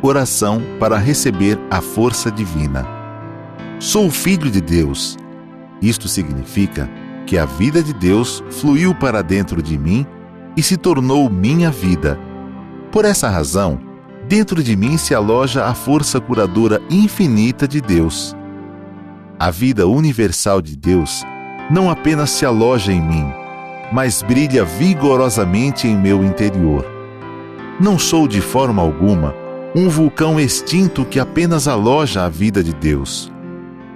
Oração para receber a força divina. Sou filho de Deus. Isto significa que a vida de Deus fluiu para dentro de mim e se tornou minha vida. Por essa razão, dentro de mim se aloja a força curadora infinita de Deus. A vida universal de Deus não apenas se aloja em mim, mas brilha vigorosamente em meu interior. Não sou de forma alguma um vulcão extinto que apenas aloja a vida de Deus.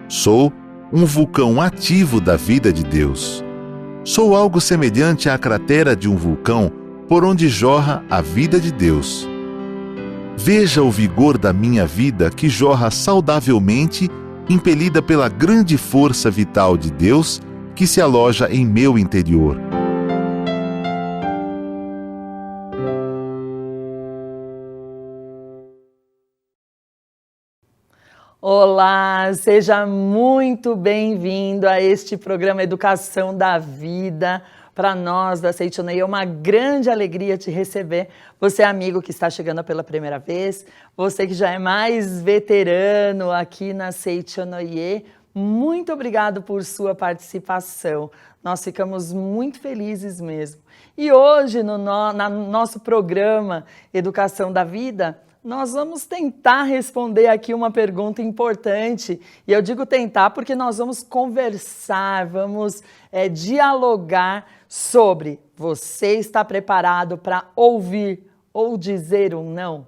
Sou um vulcão ativo da vida de Deus. Sou algo semelhante à cratera de um vulcão por onde jorra a vida de Deus. Veja o vigor da minha vida que jorra saudavelmente, impelida pela grande força vital de Deus que se aloja em meu interior. Olá, seja muito bem-vindo a este programa Educação da Vida. Para nós da Seichonoye é uma grande alegria te receber. Você amigo que está chegando pela primeira vez, você que já é mais veterano aqui na Seichonoye, muito obrigado por sua participação. Nós ficamos muito felizes mesmo. E hoje, no nosso programa Educação da Vida, nós vamos tentar responder aqui uma pergunta importante. E eu digo tentar porque nós vamos conversar, vamos dialogar sobre: você está preparado para ouvir ou dizer um não?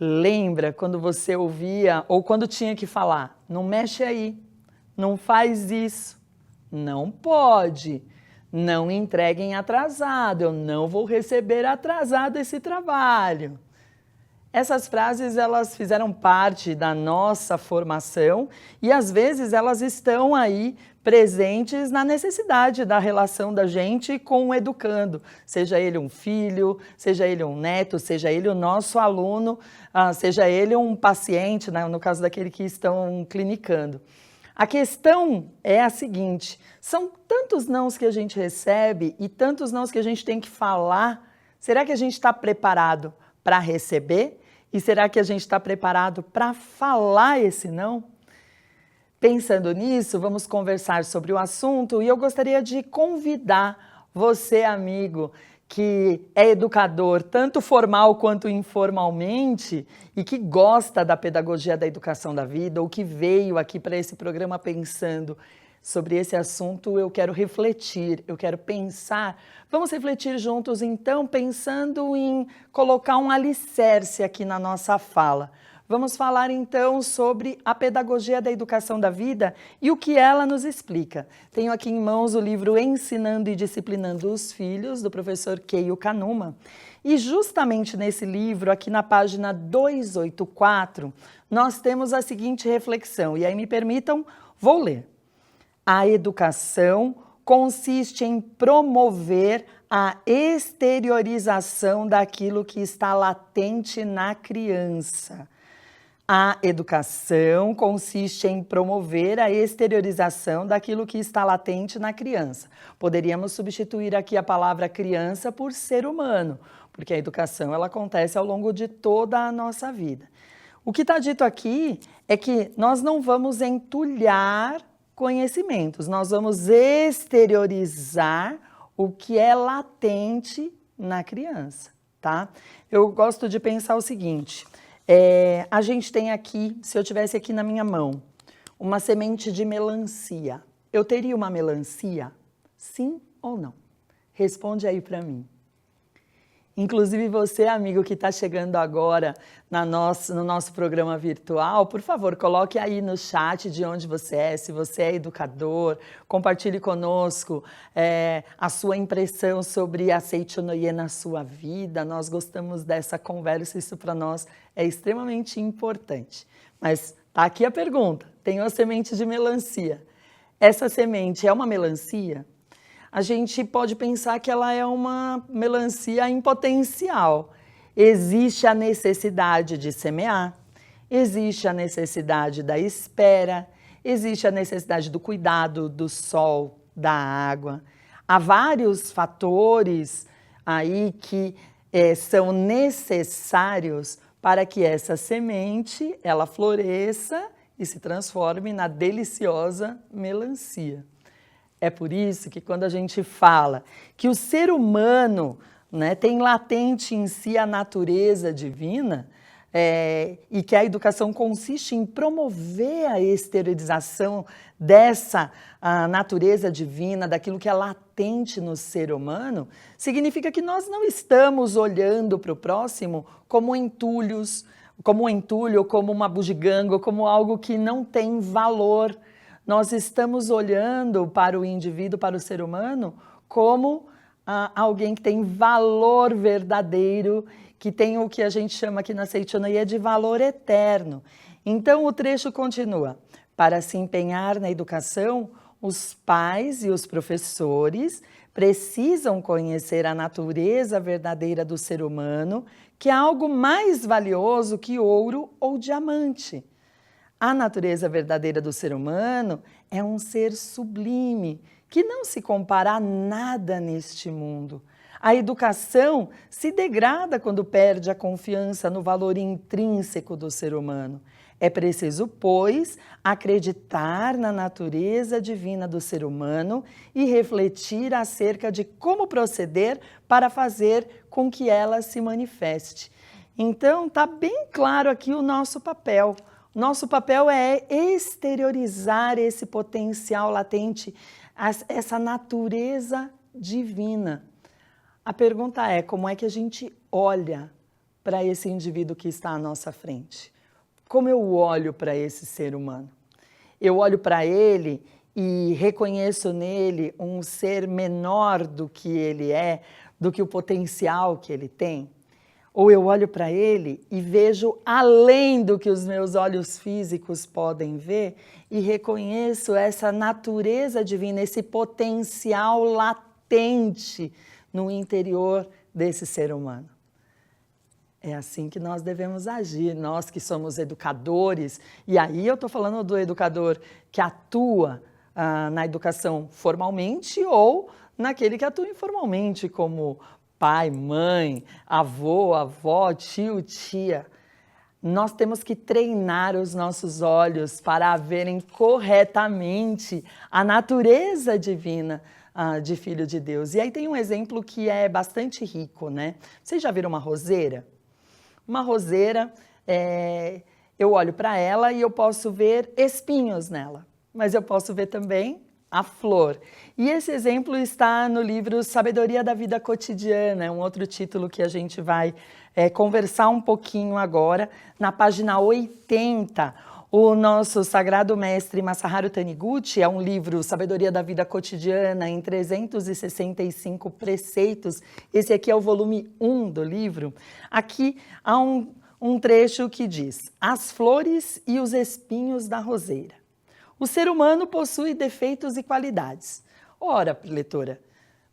Lembra quando você ouvia ou quando tinha que falar: não mexe aí, não faz isso, não pode, não entreguem atrasado, eu não vou receber atrasado esse trabalho. Essas frases, elas fizeram parte da nossa formação e às vezes elas estão aí presentes na necessidade da relação da gente com o educando, seja ele um filho, seja ele um neto, seja ele o nosso aluno, seja ele um paciente, né, no caso daquele que estão clinicando. A questão é a seguinte: são tantos nãos que a gente recebe e tantos nãos que a gente tem que falar. Será que a gente está preparado para receber? E será que a gente está preparado para falar esse não? Pensando nisso, vamos conversar sobre o assunto e eu gostaria de convidar você, amigo, que é educador, tanto formal quanto informalmente, e que gosta da pedagogia da educação da vida, ou que veio aqui para esse programa pensando sobre esse assunto. Eu quero refletir, eu quero pensar. Vamos refletir juntos, então, pensando em colocar um alicerce aqui na nossa fala. Vamos falar, então, sobre a pedagogia da educação da vida e o que ela nos explica. Tenho aqui em mãos o livro Ensinando e Disciplinando os Filhos, do professor Keio Kanuma. E justamente nesse livro, aqui na página 284, nós temos a seguinte reflexão. E aí me permitam, vou ler. A educação consiste em promover a exteriorização daquilo que está latente na criança. A educação consiste em promover a exteriorização daquilo que está latente na criança. Poderíamos substituir aqui a palavra criança por ser humano, porque a educação ela acontece ao longo de toda a nossa vida. O que está dito aqui é que nós não vamos entulhar conhecimentos, nós vamos exteriorizar o que é latente na criança, tá? Eu gosto de pensar o seguinte: a gente tem aqui, se eu tivesse aqui na minha mão, uma semente de melancia. Eu teria uma melancia? Sim ou não? Responde aí para mim. Inclusive você, amigo, que está chegando agora no nosso programa virtual, por favor, coloque aí no chat de onde você é, se você é educador, compartilhe conosco a sua impressão sobre a Seichonoye na sua vida. Nós gostamos dessa conversa, isso para nós é extremamente importante. Mas tá aqui a pergunta: tenho a semente de melancia. Essa semente é uma melancia? A gente pode pensar que ela é uma melancia em potencial. Existe a necessidade de semear, existe a necessidade da espera, existe a necessidade do cuidado do sol, da água. Há vários fatores aí que são necessários para que essa semente, ela floresça e se transforme na deliciosa melancia. É por isso que quando a gente fala que o ser humano, né, tem latente em si a natureza divina, e que a educação consiste em promover a exteriorização dessa natureza divina, daquilo que é latente no ser humano, significa que nós não estamos olhando para o próximo como entulhos, como um entulho, como uma bugiganga, como algo que não tem valor. Nós estamos olhando para o indivíduo, para o ser humano, como alguém que tem valor verdadeiro, que tem o que a gente chama aqui na Seitonoye de valor eterno. Então o trecho continua. Para se empenhar na educação, os pais e os professores precisam conhecer a natureza verdadeira do ser humano, que é algo mais valioso que ouro ou diamante. A natureza verdadeira do ser humano é um ser sublime, que não se compara a nada neste mundo. A educação se degrada quando perde a confiança no valor intrínseco do ser humano. É preciso, pois, acreditar na natureza divina do ser humano e refletir acerca de como proceder para fazer com que ela se manifeste. Então, está bem claro aqui o nosso papel. Nosso papel é exteriorizar esse potencial latente, essa natureza divina. A pergunta é, como é que a gente olha para esse indivíduo que está à nossa frente? Como eu olho para esse ser humano? Eu olho para ele e reconheço nele um ser menor do que ele é, do que o potencial que ele tem? Ou eu olho para ele e vejo além do que os meus olhos físicos podem ver e reconheço essa natureza divina, esse potencial latente no interior desse ser humano? É assim que nós devemos agir, nós que somos educadores, e aí eu estou falando do educador que atua na educação formalmente ou naquele que atua informalmente, como pai, mãe, avô, avó, tio, tia. Nós temos que treinar os nossos olhos para verem corretamente a natureza divina de Filho de Deus. E aí tem um exemplo que é bastante rico, né? Vocês já viram uma roseira? Uma roseira, eu olho para ela e eu posso ver espinhos nela, mas eu posso ver também a flor. E esse exemplo está no livro Sabedoria da Vida Cotidiana, um outro título que a gente vai conversar um pouquinho agora. Na página 80, o nosso sagrado mestre Masaharu Taniguchi, é um livro Sabedoria da Vida Cotidiana em 365 preceitos. Esse aqui é o volume 1 do livro. Aqui há um trecho que diz: as flores e os espinhos da roseira. O ser humano possui defeitos e qualidades. Ora, leitora,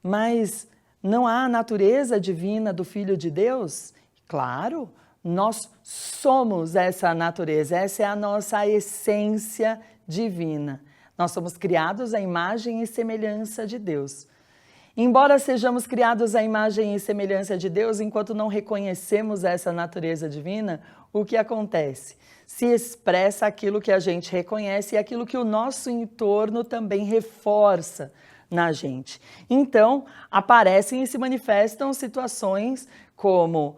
mas não há a natureza divina do Filho de Deus? Claro, nós somos essa natureza, essa é a nossa essência divina. Nós somos criados à imagem e semelhança de Deus. Embora sejamos criados à imagem e semelhança de Deus, enquanto não reconhecemos essa natureza divina, o que acontece? Se expressa aquilo que a gente reconhece e aquilo que o nosso entorno também reforça na gente. Então, aparecem e se manifestam situações como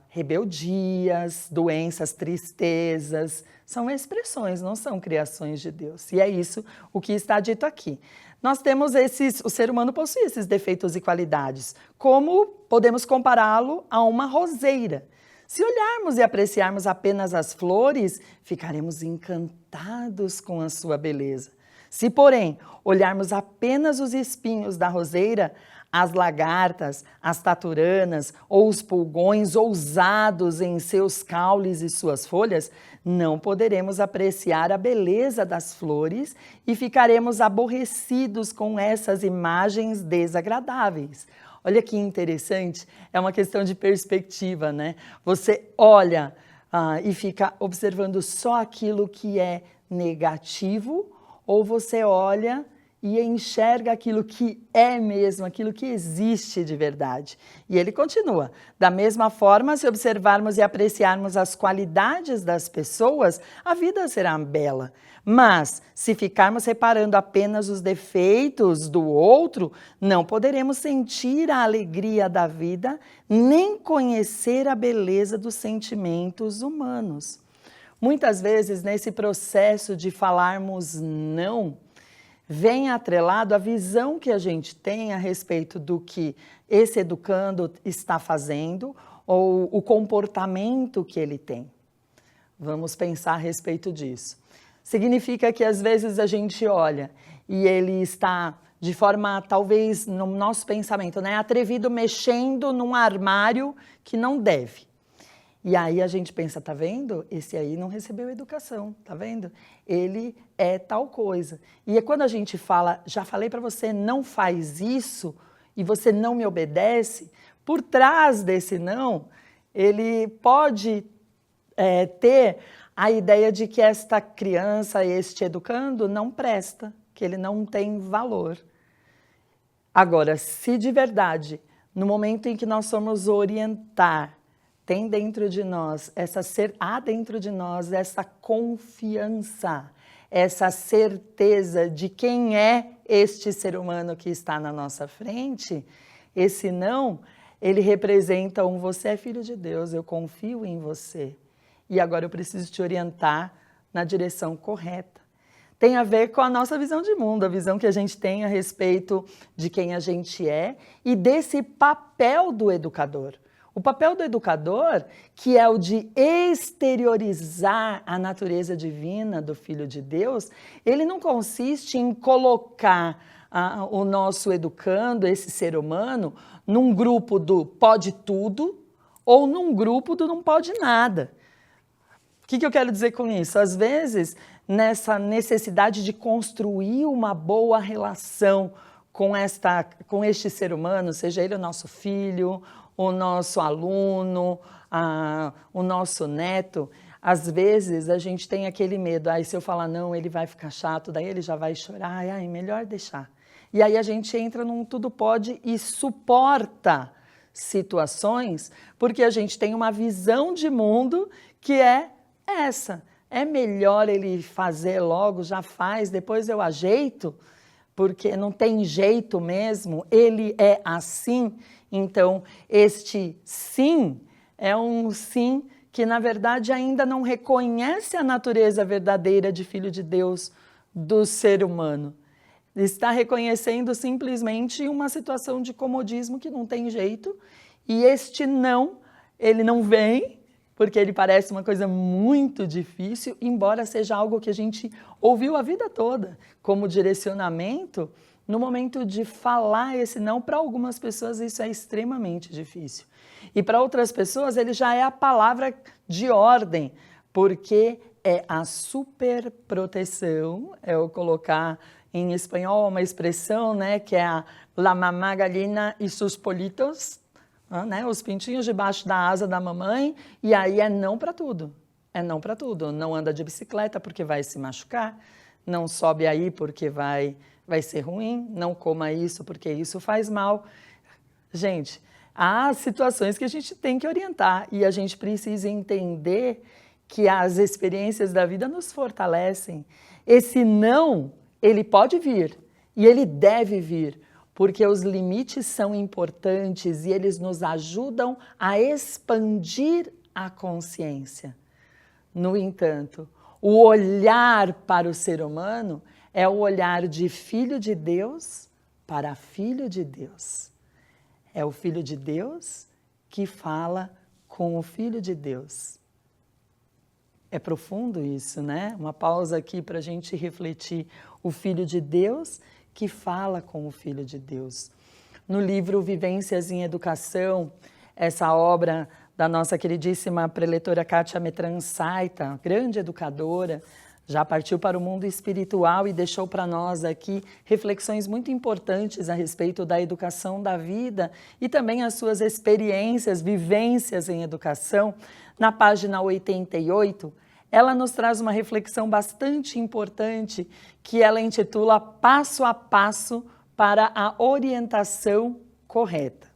rebeldias, doenças, tristezas. São expressões, não são criações de Deus. E é isso o que está dito aqui. Nós temos o ser humano possui esses defeitos e qualidades. Como podemos compará-lo a uma roseira? Se olharmos e apreciarmos apenas as flores, ficaremos encantados com a sua beleza. Se, porém, olharmos apenas os espinhos da roseira, as lagartas, as taturanas ou os pulgões ousados em seus caules e suas folhas, não poderemos apreciar a beleza das flores e ficaremos aborrecidos com essas imagens desagradáveis. Olha que interessante, é uma questão de perspectiva, né? Você olha e fica observando só aquilo que é negativo, ou você olha e enxerga aquilo que é mesmo, aquilo que existe de verdade. E ele continua: da mesma forma, se observarmos e apreciarmos as qualidades das pessoas, a vida será bela. Mas, se ficarmos reparando apenas os defeitos do outro, não poderemos sentir a alegria da vida, nem conhecer a beleza dos sentimentos humanos. Muitas vezes, nesse processo de falarmos não, vem atrelado a visão que a gente tem a respeito do que esse educando está fazendo ou o comportamento que ele tem. Vamos pensar a respeito disso. Significa que às vezes a gente olha e ele está de forma, talvez no nosso pensamento, né, atrevido, mexendo num armário que não deve. E aí a gente pensa, tá vendo? Esse aí não recebeu educação, tá vendo? Ele é tal coisa. E é quando a gente fala, já falei para você, não faz isso, e você não me obedece, por trás desse não, ele pode ter a ideia de que esta criança, este educando, não presta, que ele não tem valor. Agora, se de verdade, no momento em que nós somos orientar, há dentro de nós essa confiança, essa certeza de quem é este ser humano que está na nossa frente, esse não, ele representa você é filho de Deus, eu confio em você. E agora eu preciso te orientar na direção correta. Tem a ver com a nossa visão de mundo, a visão que a gente tem a respeito de quem a gente é e desse papel do educador. O papel do educador, que é o de exteriorizar a natureza divina do Filho de Deus, ele não consiste em colocar o nosso educando, esse ser humano, num grupo do pode tudo ou num grupo do não pode nada. O que eu quero dizer com isso? Às vezes, nessa necessidade de construir uma boa relação com este ser humano, seja ele o nosso filho, o nosso aluno, o nosso neto, às vezes a gente tem aquele medo, se eu falar não, ele vai ficar chato, daí ele já vai chorar, melhor deixar. E aí a gente entra num tudo pode e suporta situações, porque a gente tem uma visão de mundo que é essa. É melhor ele fazer logo, já faz, depois eu ajeito, porque não tem jeito mesmo, ele é assim. Então, este sim é um sim que, na verdade, ainda não reconhece a natureza verdadeira de Filho de Deus do ser humano. Está reconhecendo simplesmente uma situação de comodismo que não tem jeito, e este não, ele não vem, porque ele parece uma coisa muito difícil, embora seja algo que a gente ouviu a vida toda como direcionamento. No momento de falar esse não, para algumas pessoas isso é extremamente difícil. E para outras pessoas ele já é a palavra de ordem, porque é a superproteção, é o colocar em espanhol uma expressão, né, que é a la mamá gallina y sus politos, né, os pintinhos debaixo da asa da mamãe, e aí é não para tudo. É não para tudo. Não anda de bicicleta porque vai se machucar, não sobe aí porque vai ser ruim, não coma isso porque isso faz mal. Gente, há situações que a gente tem que orientar e a gente precisa entender que as experiências da vida nos fortalecem. Esse não, ele pode vir e ele deve vir, porque os limites são importantes e eles nos ajudam a expandir a consciência. No entanto, o olhar para o ser humano é o olhar de filho de Deus para filho de Deus. É o Filho de Deus que fala com o Filho de Deus. É profundo isso, né? Uma pausa aqui para a gente refletir. O Filho de Deus que fala com o Filho de Deus. No livro Vivências em Educação, essa obra da nossa queridíssima preletora Kátia Metran-Saita, grande educadora, já partiu para o mundo espiritual e deixou para nós aqui reflexões muito importantes a respeito da educação da vida e também as suas experiências, vivências em educação. Na página 88, ela nos traz uma reflexão bastante importante que ela intitula Passo a Passo para a Orientação Correta.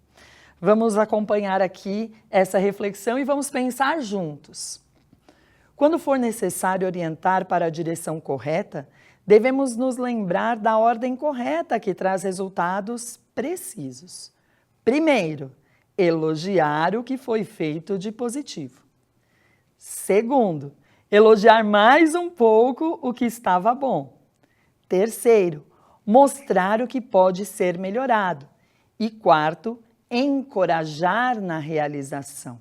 Vamos acompanhar aqui essa reflexão e vamos pensar juntos. Quando for necessário orientar para a direção correta, devemos nos lembrar da ordem correta que traz resultados precisos. Primeiro, elogiar o que foi feito de positivo. Segundo, elogiar mais um pouco o que estava bom. Terceiro, mostrar o que pode ser melhorado. E quarto, encorajar na realização.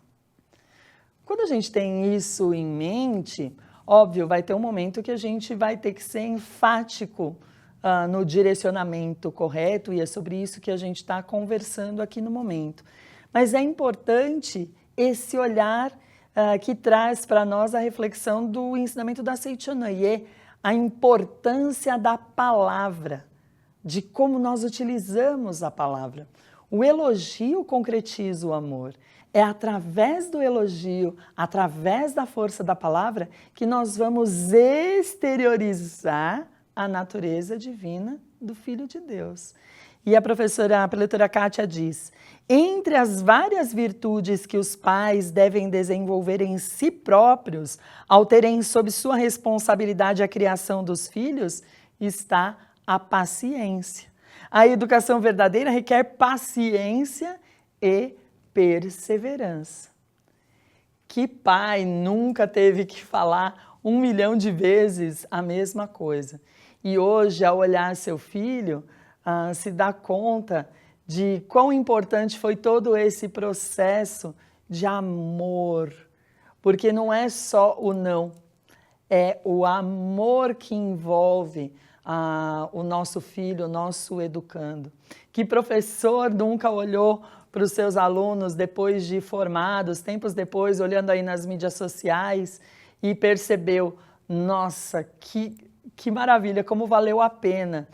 Quando a gente tem isso em mente, óbvio, vai ter um momento que a gente vai ter que ser enfático no direcionamento correto, e é sobre isso que a gente está conversando aqui no momento. Mas é importante esse olhar que traz para nós a reflexão do ensinamento da Seichonoye, a importância da palavra, de como nós utilizamos a palavra. O elogio concretiza o amor. É através do elogio, através da força da palavra, que nós vamos exteriorizar a natureza divina do Filho de Deus. E a preletora Kátia diz, entre as várias virtudes que os pais devem desenvolver em si próprios, ao terem sob sua responsabilidade a criação dos filhos, está a paciência. A educação verdadeira requer paciência e perseverança. Que pai nunca teve que falar 1 milhão de vezes a mesma coisa? E hoje, ao olhar seu filho, se dá conta de quão importante foi todo esse processo de amor. Porque não é só o não, é o amor que envolve o nosso filho, o nosso educando. Que professor nunca olhou para os seus alunos depois de formados, tempos depois, olhando aí nas mídias sociais e percebeu, nossa, que maravilha, como valeu a pena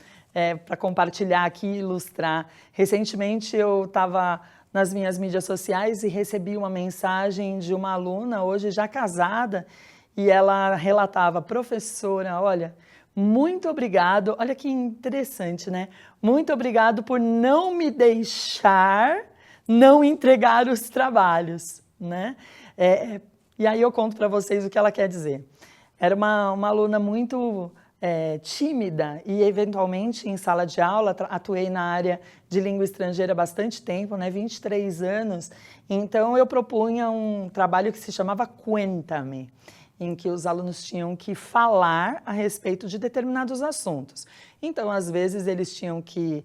para compartilhar aqui e ilustrar. Recentemente eu estava nas minhas mídias sociais e recebi uma mensagem de uma aluna, hoje já casada, e ela relatava, professora, olha, muito obrigado, olha que interessante, né? Muito obrigado por não me deixar não entregar os trabalhos, né? E aí eu conto para vocês o que ela quer dizer. Era uma aluna muito tímida e, eventualmente, em sala de aula, atuei na área de língua estrangeira há bastante tempo, né? 23 anos. Então, eu propunha um trabalho que se chamava Cuéntame, em que os alunos tinham que falar a respeito de determinados assuntos. Então, às vezes, eles tinham que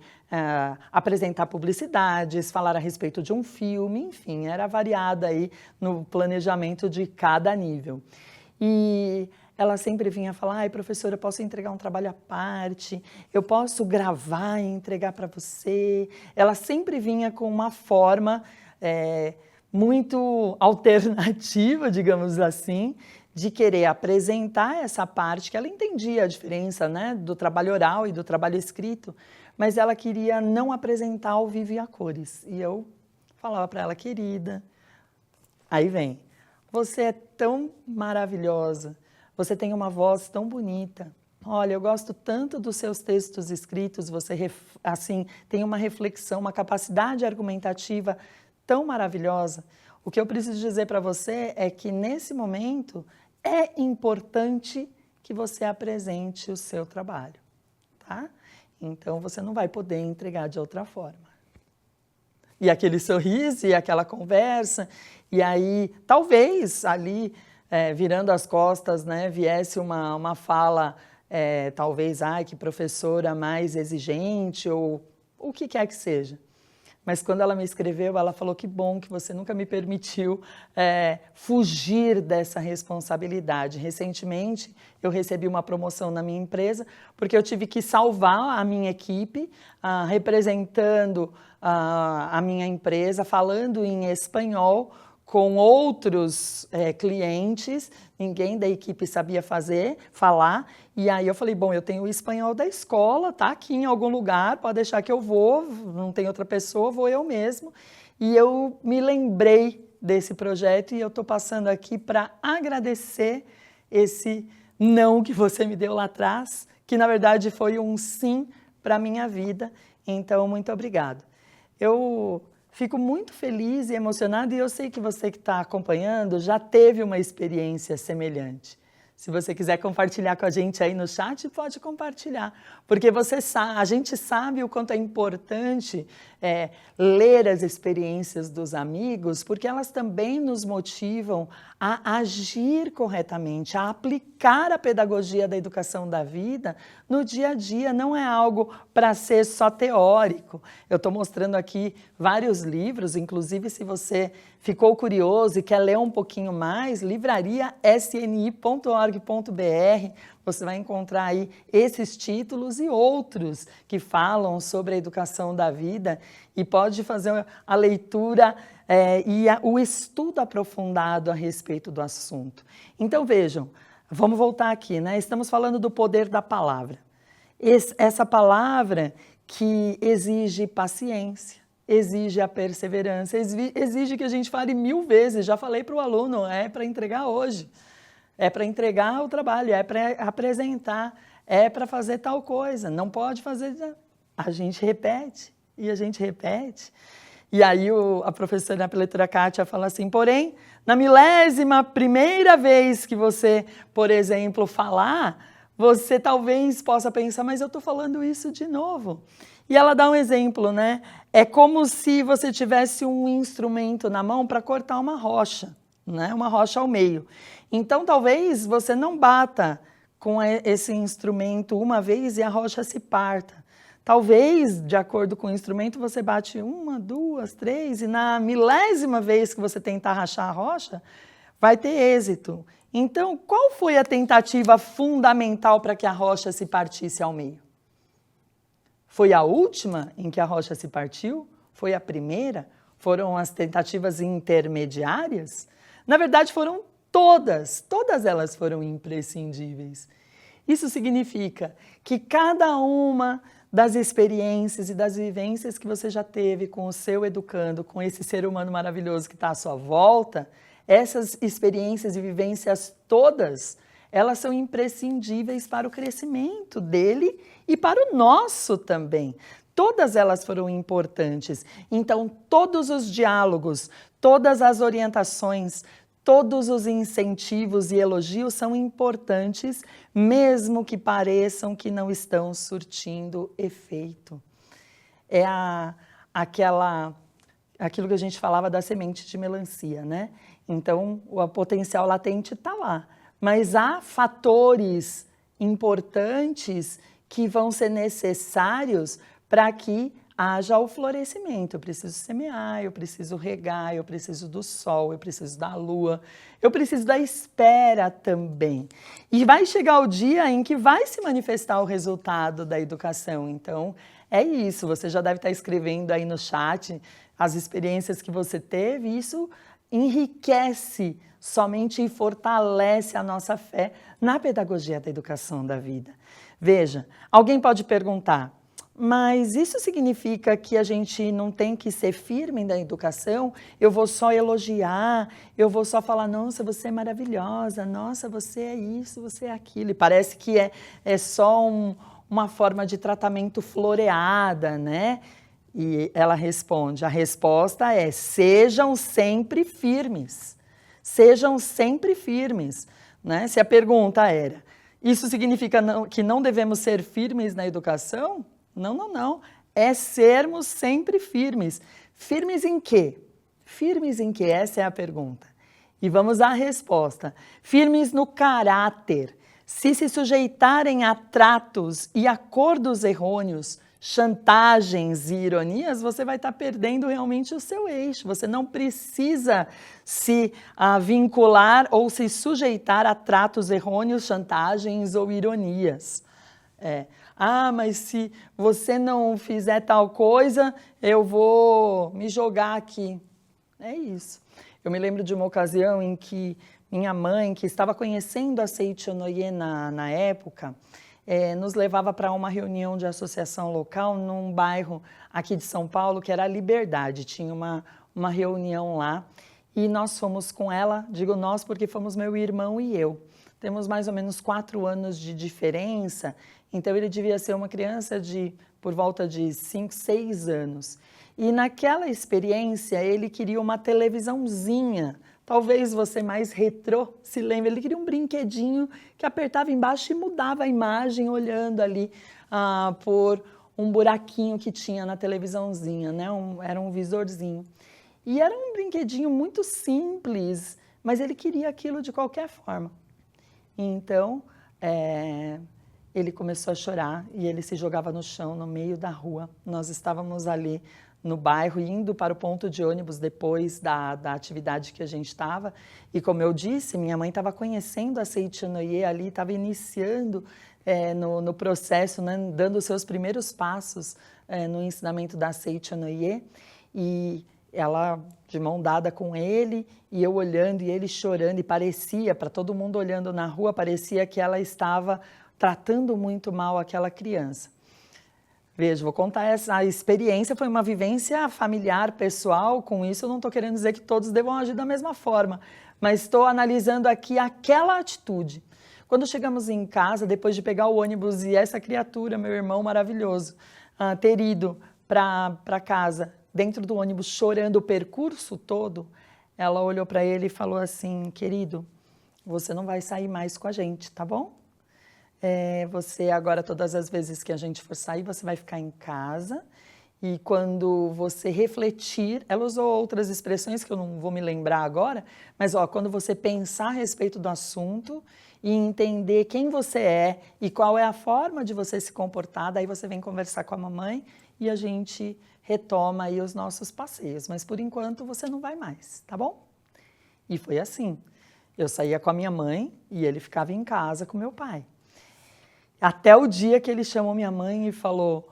apresentar publicidades, falar a respeito de um filme, enfim, era variada aí no planejamento de cada nível. E ela sempre vinha falar, ai, professora, eu posso entregar um trabalho à parte, eu posso gravar e entregar para você. Ela sempre vinha com uma forma muito alternativa, digamos assim, de querer apresentar essa parte, que ela entendia a diferença, né, do trabalho oral e do trabalho escrito, mas ela queria não apresentar ao vivo e a cores. E eu falava para ela, querida, aí vem, você é tão maravilhosa, você tem uma voz tão bonita, olha, eu gosto tanto dos seus textos escritos, você assim, tem uma reflexão, uma capacidade argumentativa tão maravilhosa. O que eu preciso dizer para você é que, nesse momento, é importante que você apresente o seu trabalho, tá? Então, você não vai poder entregar de outra forma. E aquele sorriso e aquela conversa, e aí, talvez, ali, virando as costas, né, viesse uma fala, talvez, ai, que professora mais exigente, ou o que quer que seja. Mas quando ela me escreveu, ela falou que bom que você nunca me permitiu fugir dessa responsabilidade. Recentemente, eu recebi uma promoção na minha empresa, porque eu tive que salvar a minha equipe, representando a minha empresa, falando em espanhol, com outros clientes, ninguém da equipe sabia falar, e aí eu falei, bom, eu tenho o espanhol da escola, tá aqui em algum lugar, pode deixar que eu vou, não tem outra pessoa, vou eu mesmo. E eu me lembrei desse projeto e eu estou passando aqui para agradecer esse não que você me deu lá atrás, que na verdade foi um sim para a minha vida. Então, muito obrigado. Eu fico muito feliz e emocionada e eu sei que você que está acompanhando já teve uma experiência semelhante. Se você quiser compartilhar com a gente aí no chat, pode compartilhar, porque a gente sabe o quanto é importante ler as experiências dos amigos, porque elas também nos motivam a agir corretamente, a aplicar a pedagogia da educação da vida no dia a dia. Não é algo para ser só teórico. Eu estou mostrando aqui vários livros, inclusive se você ficou curioso e quer ler um pouquinho mais, livrariasni.org.br, você vai encontrar aí esses títulos e outros que falam sobre a educação da vida e pode fazer a leitura o estudo aprofundado a respeito do assunto. Então vejam, vamos voltar aqui, né? Estamos falando do poder da palavra. Essa palavra que exige paciência, exige a perseverança, exige que a gente fale 1000 vezes. Já falei para o aluno, é para entregar hoje, é para entregar o trabalho, é para apresentar, é para fazer tal coisa, não pode fazer... A gente repete, e a gente repete. E aí a professora, a preletora Kátia, fala assim, porém, na 1000ª vez que você, por exemplo, falar, você talvez possa pensar, mas eu estou falando isso de novo. E ela dá um exemplo, né? É como se você tivesse um instrumento na mão para cortar uma rocha, né? Uma rocha ao meio. Então, talvez você não bata com esse instrumento uma vez e a rocha se parta. Talvez, de acordo com o instrumento, você bate 1, 2, 3 e na 1000ª vez que você tentar rachar a rocha, vai ter êxito. Então, qual foi a tentativa fundamental para que a rocha se partisse ao meio? Foi a última em que a rocha se partiu? Foi a primeira? Foram as tentativas intermediárias? Na verdade, foram todas elas foram imprescindíveis. Isso significa que cada uma das experiências e das vivências que você já teve com o seu educando, com esse ser humano maravilhoso que está à sua volta, essas experiências e vivências todas, elas são imprescindíveis para o crescimento dele e para o nosso também. Todas elas foram importantes. Então, todos os diálogos, todas as orientações, todos os incentivos e elogios são importantes, mesmo que pareçam que não estão surtindo efeito. É aquilo que a gente falava da semente de melancia, né? Então, o potencial latente está lá, mas há fatores importantes que vão ser necessários para que haja o florescimento. Eu preciso semear, eu preciso regar, eu preciso do sol, eu preciso da lua, eu preciso da espera também. E vai chegar o dia em que vai se manifestar o resultado da educação. Então, é isso, você já deve estar escrevendo aí no chat as experiências que você teve, e isso enriquece somente e fortalece a nossa fé na pedagogia da educação da vida. Veja, alguém pode perguntar, mas isso significa que a gente não tem que ser firme na educação? Eu vou só elogiar, eu vou só falar, nossa, você é maravilhosa, nossa, você é isso, você é aquilo. E parece que é só uma forma de tratamento floreada, né? E ela responde, a resposta é, sejam sempre firmes. Sejam sempre firmes, né? Se a pergunta era, isso significa que não devemos ser firmes na educação? Não, não, não. É sermos sempre firmes. Firmes em quê? Firmes em quê? Essa é a pergunta. E vamos à resposta. Firmes no caráter. Se sujeitarem a tratos e acordos errôneos, chantagens e ironias, você vai estar perdendo realmente o seu eixo. Você não precisa se vincular ou se sujeitar a tratos errôneos, chantagens ou ironias. Mas se você não fizer tal coisa, eu vou me jogar aqui. É isso. Eu me lembro de uma ocasião em que minha mãe, que estava conhecendo a Seichonoye na época, nos levava para uma reunião de associação local num bairro aqui de São Paulo, que era a Liberdade. Tinha uma reunião lá e nós fomos com ela, digo nós porque fomos meu irmão e eu. temos mais ou menos 4 anos de diferença, então ele devia ser uma criança de por volta de 5, 6 anos. E naquela experiência ele queria uma televisãozinha, talvez você mais retrô se lembre, ele queria um brinquedinho que apertava embaixo e mudava a imagem olhando ali por um buraquinho que tinha na televisãozinha, né? Era um visorzinho. E era um brinquedinho muito simples, mas ele queria aquilo de qualquer forma. Então, ele começou a chorar e ele se jogava no chão, no meio da rua. Nós estávamos ali no bairro, indo para o ponto de ônibus depois da atividade que a gente estava. E como eu disse, minha mãe estava conhecendo a Seichonoye ali, estava iniciando no processo, né, dando os seus primeiros passos no ensinamento da Seichonoye. E ela de mão dada com ele, e eu olhando e ele chorando, e parecia, para todo mundo olhando na rua, parecia que ela estava tratando muito mal aquela criança. Veja, vou contar essa experiência, foi uma vivência familiar, pessoal. Com isso eu não estou querendo dizer que todos devam agir da mesma forma, mas estou analisando aqui aquela atitude. Quando chegamos em casa, depois de pegar o ônibus e essa criatura, meu irmão maravilhoso, ter ido para casa, dentro do ônibus, chorando o percurso todo, ela olhou para ele e falou assim: querido, você não vai sair mais com a gente, tá bom? Você agora, todas as vezes que a gente for sair, você vai ficar em casa, e quando você refletir, ela usou outras expressões que eu não vou me lembrar agora, mas quando você pensar a respeito do assunto e entender quem você é e qual é a forma de você se comportar, daí você vem conversar com a mamãe e a gente retoma aí os nossos passeios, mas por enquanto você não vai mais, tá bom? E foi assim, eu saía com a minha mãe e ele ficava em casa com meu pai. Até o dia que ele chamou minha mãe e falou: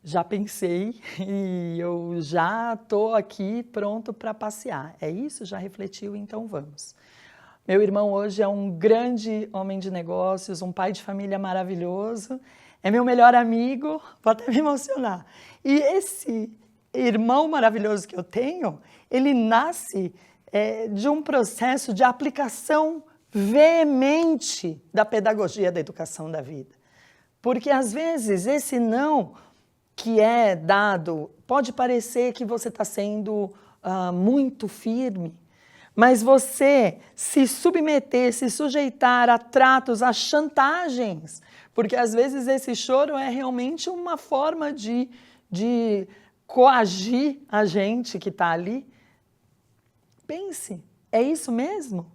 já pensei e eu já estou aqui pronto para passear. É isso? Já refletiu? Então vamos. Meu irmão hoje é um grande homem de negócios, um pai de família maravilhoso, é meu melhor amigo, vou até me emocionar. E esse irmão maravilhoso que eu tenho, ele nasce de um processo de aplicação veemente da pedagogia da educação da vida. Porque às vezes esse não que é dado, pode parecer que você está sendo muito firme, mas você se submeter, se sujeitar a tratos, a chantagens, porque às vezes esse choro é realmente uma forma de coagir a gente que está ali. Pense, é isso mesmo?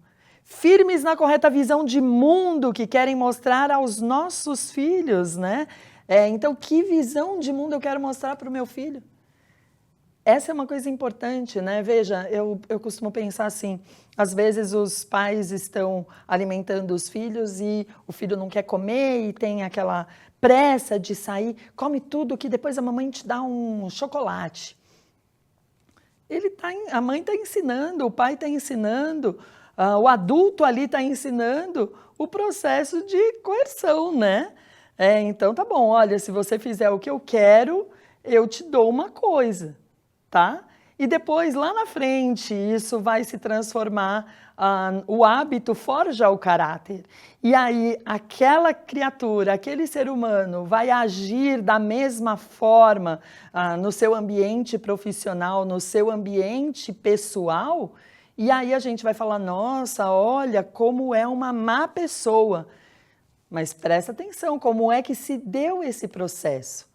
Firmes na correta visão de mundo que querem mostrar aos nossos filhos, né? Então, que visão de mundo eu quero mostrar para o meu filho? Essa é uma coisa importante, né? Veja, eu costumo pensar assim, às vezes os pais estão alimentando os filhos e o filho não quer comer e tem aquela pressa de sair, come tudo que depois a mamãe te dá um chocolate. A mãe está ensinando, o pai está ensinando, o adulto ali está ensinando o processo de coerção, né? Então tá bom, olha, se você fizer o que eu quero, eu te dou uma coisa, tá? E depois, lá na frente, isso vai se transformar, o hábito forja o caráter. E aí, aquela criatura, aquele ser humano vai agir da mesma forma no seu ambiente profissional, no seu ambiente pessoal, e aí a gente vai falar: nossa, olha como é uma má pessoa. Mas presta atenção, como é que se deu esse processo?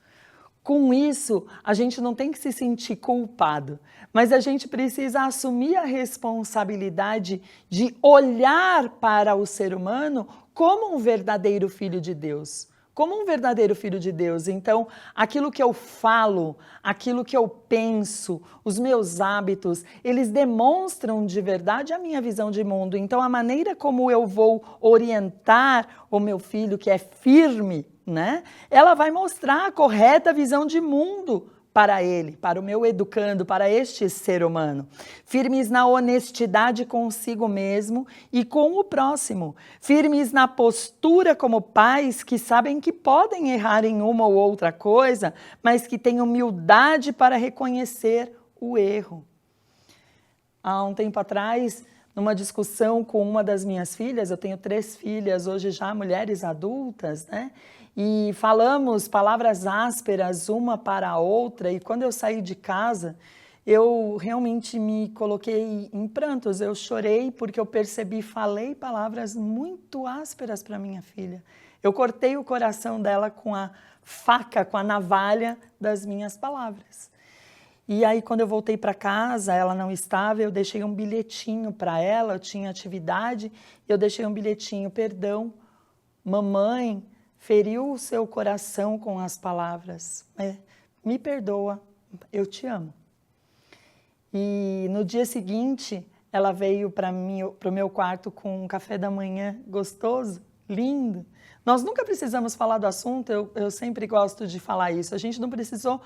Com isso, a gente não tem que se sentir culpado, mas a gente precisa assumir a responsabilidade de olhar para o ser humano como um verdadeiro filho de Deus. Como um verdadeiro filho de Deus. Então, aquilo que eu falo, aquilo que eu penso, os meus hábitos, eles demonstram de verdade a minha visão de mundo. Então, a maneira como eu vou orientar o meu filho, que é firme, né? Ela vai mostrar a correta visão de mundo para ele, para o meu educando, para este ser humano. Firmes na honestidade consigo mesmo e com o próximo. Firmes na postura como pais que sabem que podem errar em uma ou outra coisa, mas que têm humildade para reconhecer o erro. Há um tempo atrás, numa discussão com uma das minhas filhas, eu tenho 3 filhas, hoje já mulheres adultas, né? E falamos palavras ásperas uma para a outra, e quando eu saí de casa, eu realmente me coloquei em prantos, eu chorei porque eu percebi, falei palavras muito ásperas para minha filha. Eu cortei o coração dela com a faca, com a navalha das minhas palavras. E aí, quando eu voltei para casa, ela não estava, eu deixei um bilhetinho para ela, eu tinha atividade, eu deixei um bilhetinho, perdão, mamãe feriu o seu coração com as palavras, me perdoa, eu te amo. E no dia seguinte, ela veio para o meu quarto com um café da manhã gostoso, lindo. Nós nunca precisamos falar do assunto, eu sempre gosto de falar isso, a gente não precisou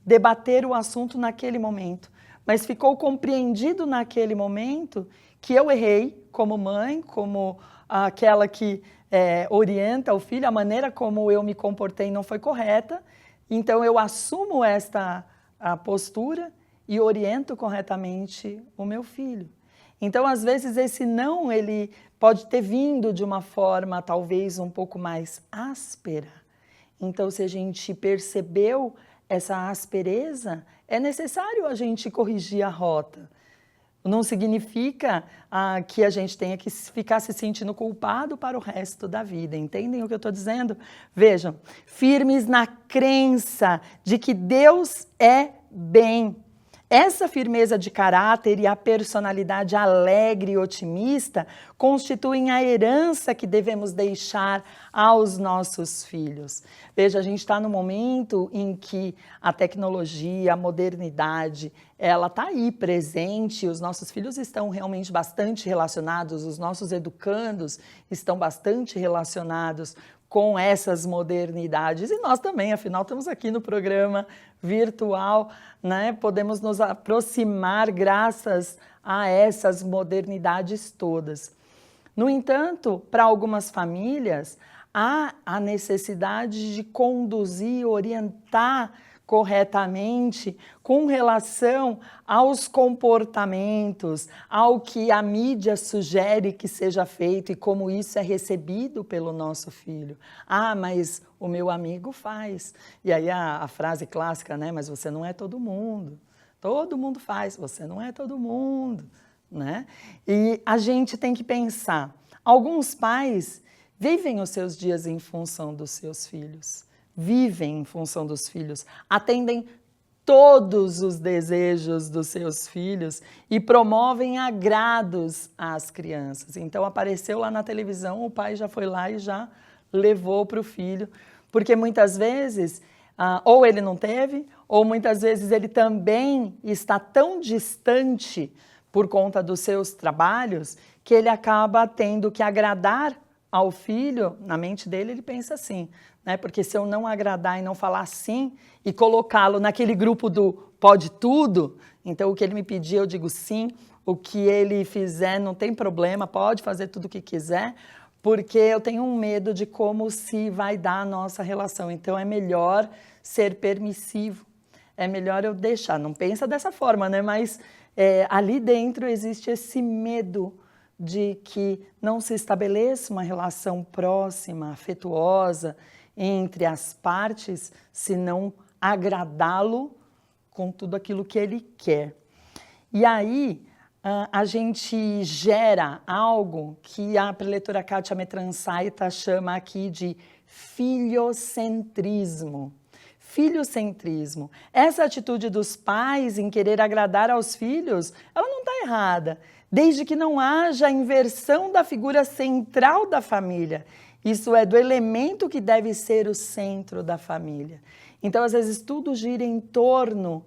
debater o assunto naquele momento, mas ficou compreendido naquele momento que eu errei como mãe, como aquela que orienta o filho, a maneira como eu me comportei não foi correta, então eu assumo esta postura e oriento corretamente o meu filho. Então, às vezes, esse não, ele pode ter vindo de uma forma talvez um pouco mais áspera. Então, se a gente percebeu essa aspereza, é necessário a gente corrigir a rota. Não significa que a gente tenha que ficar se sentindo culpado para o resto da vida. Entendem o que eu estou dizendo? Vejam, firmes na crença de que Deus é bem. Essa firmeza de caráter e a personalidade alegre e otimista constituem a herança que devemos deixar aos nossos filhos. Veja, a gente está no momento em que a tecnologia, a modernidade, ela está aí presente, os nossos filhos estão realmente bastante relacionados, os nossos educandos estão bastante relacionados com essas modernidades. E nós também, afinal, estamos aqui no programa virtual, né? Podemos nos aproximar graças a essas modernidades todas. No entanto, para algumas famílias, há a necessidade de conduzir, orientar corretamente com relação aos comportamentos, ao que a mídia sugere que seja feito e como isso é recebido pelo nosso filho. Ah, mas o meu amigo faz. E aí a frase clássica, né? Mas você não é todo mundo. Todo mundo faz, você não é todo mundo, né? E a gente tem que pensar, alguns pais vivem os seus dias em função dos seus filhos. Vivem em função dos filhos, atendem todos os desejos dos seus filhos e promovem agrados às crianças. Então, apareceu lá na televisão, o pai já foi lá e já levou para o filho, porque muitas vezes, ou ele não teve, ou muitas vezes ele também está tão distante por conta dos seus trabalhos, que ele acaba tendo que agradar ao filho. Na mente dele ele pensa assim, né? Porque se eu não agradar e não falar sim e colocá-lo naquele grupo do pode tudo, então o que ele me pedir eu digo sim, o que ele fizer não tem problema, pode fazer tudo o que quiser, porque eu tenho um medo de como se vai dar a nossa relação. Então é melhor ser permissivo, é melhor eu deixar. Não pensa dessa forma, né? Mas ali dentro existe esse medo de que não se estabeleça uma relação próxima, afetuosa entre as partes, se não agradá-lo com tudo aquilo que ele quer. E aí a gente gera algo que a preletora Kátia Metransaita chama aqui de filiocentrismo. Filiocentrismo. Essa atitude dos pais em querer agradar aos filhos, ela não está errada, desde que não haja inversão da figura central da família. Isso é, do elemento que deve ser o centro da família. Então, às vezes, tudo gira em torno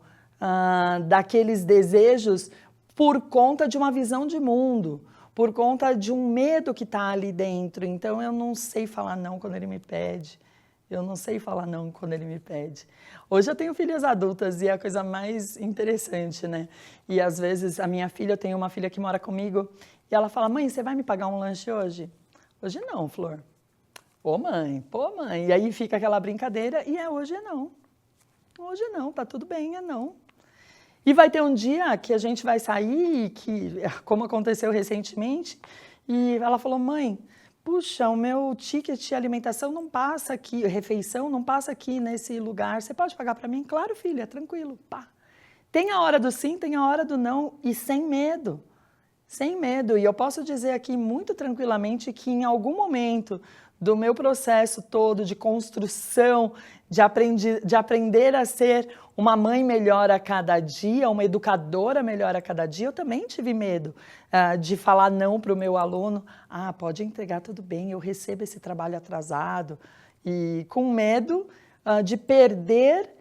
daqueles desejos por conta de uma visão de mundo, por conta de um medo que está ali dentro. Então, eu não sei falar não quando ele me pede. Eu não sei falar não quando ele me pede. Hoje eu tenho filhas adultas e é a coisa mais interessante, né? E às vezes a minha filha, eu tenho uma filha que mora comigo e ela fala, mãe, você vai me pagar um lanche hoje? Hoje não, Flor. Pô, mãe. E aí fica aquela brincadeira e hoje é não. Hoje não, tá tudo bem, é não. E vai ter um dia que a gente vai sair, como aconteceu recentemente, e ela falou, mãe, puxa, o meu ticket de alimentação não passa aqui, refeição não passa aqui nesse lugar, você pode pagar para mim? Claro, filha, tranquilo, pá. Tem a hora do sim, tem a hora do não, e sem medo. Sem medo. E eu posso dizer aqui muito tranquilamente que em algum momento do meu processo todo de construção, de aprender a ser uma mãe melhor a cada dia, uma educadora melhor a cada dia, eu também tive medo de falar não para o meu aluno. Ah, pode entregar, tudo bem, eu recebo esse trabalho atrasado. E com medo de perder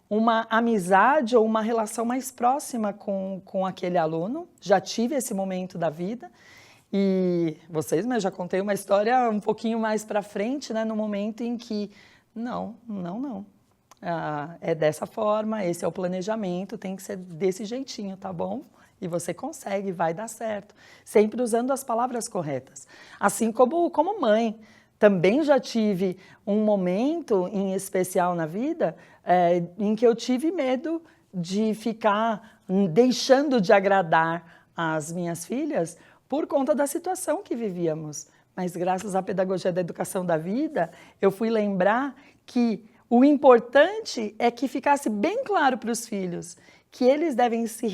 uma amizade ou uma relação mais próxima com aquele aluno. Já tive esse momento da vida. E vocês, mas já contei uma história um pouquinho mais para frente, né, no momento em que, não. É dessa forma, esse é o planejamento, tem que ser desse jeitinho, tá bom? E você consegue, vai dar certo. Sempre usando as palavras corretas. Assim como mãe. Também já tive um momento em especial na vida em que eu tive medo de ficar deixando de agradar as minhas filhas por conta da situação que vivíamos. Mas graças à pedagogia da educação da vida, eu fui lembrar que o importante é que ficasse bem claro para os filhos que eles devem se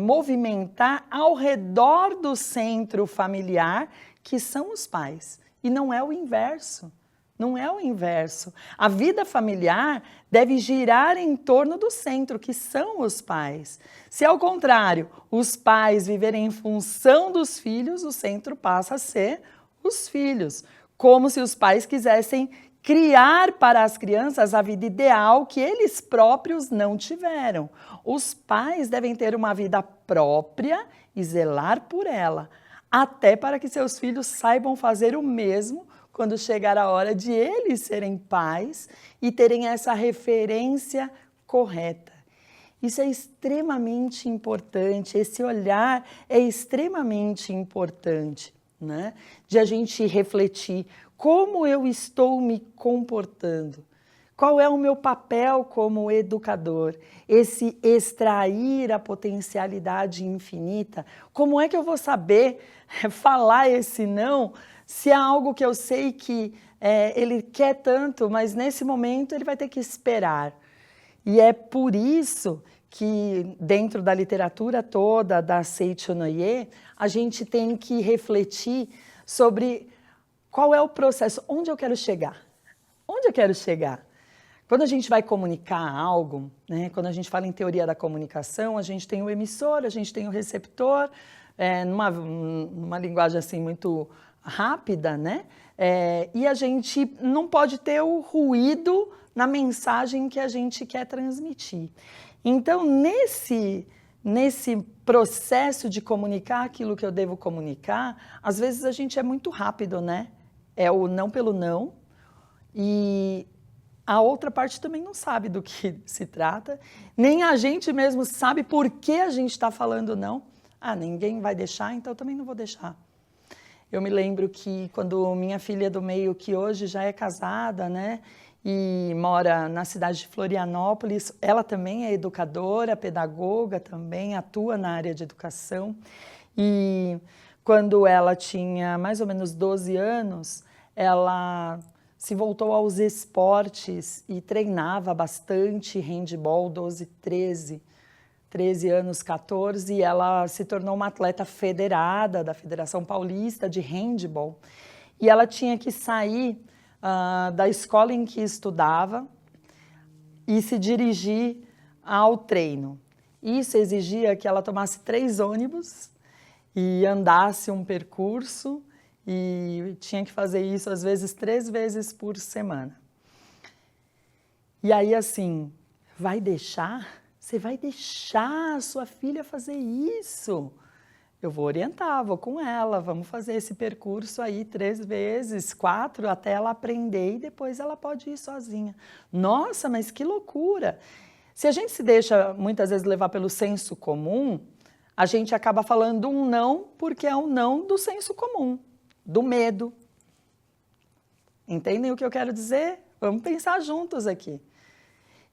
movimentar ao redor do centro familiar, que são os pais. E não é o inverso. Não é o inverso. A vida familiar deve girar em torno do centro, que são os pais. Se, ao contrário, os pais viverem em função dos filhos, o centro passa a ser os filhos. Como se os pais quisessem criar para as crianças a vida ideal que eles próprios não tiveram. Os pais devem ter uma vida própria e zelar por ela, até para que seus filhos saibam fazer o mesmo quando chegar a hora de eles serem pais e terem essa referência correta. Isso é extremamente importante, esse olhar é extremamente importante, né? De a gente refletir como eu estou me comportando, qual é o meu papel como educador, esse extrair a potencialidade infinita, como é que eu vou saber falar esse não, se é algo que eu sei que ele quer tanto, mas nesse momento ele vai ter que esperar. E é por isso que dentro da literatura toda da Seichonoye, a gente tem que refletir sobre qual é o processo, onde eu quero chegar. Onde eu quero chegar? Quando a gente vai comunicar algo, né, quando a gente fala em teoria da comunicação, a gente tem o emissor, a gente tem o receptor, numa linguagem assim muito rápida, né? E a gente não pode ter o ruído na mensagem que a gente quer transmitir. Então, nesse processo de comunicar aquilo que eu devo comunicar, às vezes a gente é muito rápido, né? É o não pelo não, e a outra parte também não sabe do que se trata, nem a gente mesmo sabe por que a gente está falando não. Ah, ninguém vai deixar, então eu também não vou deixar. Eu me lembro que quando minha filha do meio, que hoje já é casada, né, e mora na cidade de Florianópolis, ela também é educadora, pedagoga também, atua na área de educação. E quando ela tinha mais ou menos 12 anos, ela se voltou aos esportes e treinava bastante handebol, 12, 13 anos, 14, e ela se tornou uma atleta federada da Federação Paulista de Handebol. E ela tinha que sair da escola em que estudava e se dirigir ao treino. Isso exigia que ela tomasse 3 ônibus e andasse um percurso, e tinha que fazer isso, às vezes, 3 vezes por semana. E aí, assim, vai deixar? Você vai deixar a sua filha fazer isso? Eu vou orientar, vou com ela, vamos fazer esse percurso aí 3 vezes, 4, até ela aprender e depois ela pode ir sozinha. Nossa, mas que loucura! Se a gente se deixa muitas vezes levar pelo senso comum, a gente acaba falando um não porque é um não do senso comum, do medo. Entendem o que eu quero dizer? Vamos pensar juntos aqui.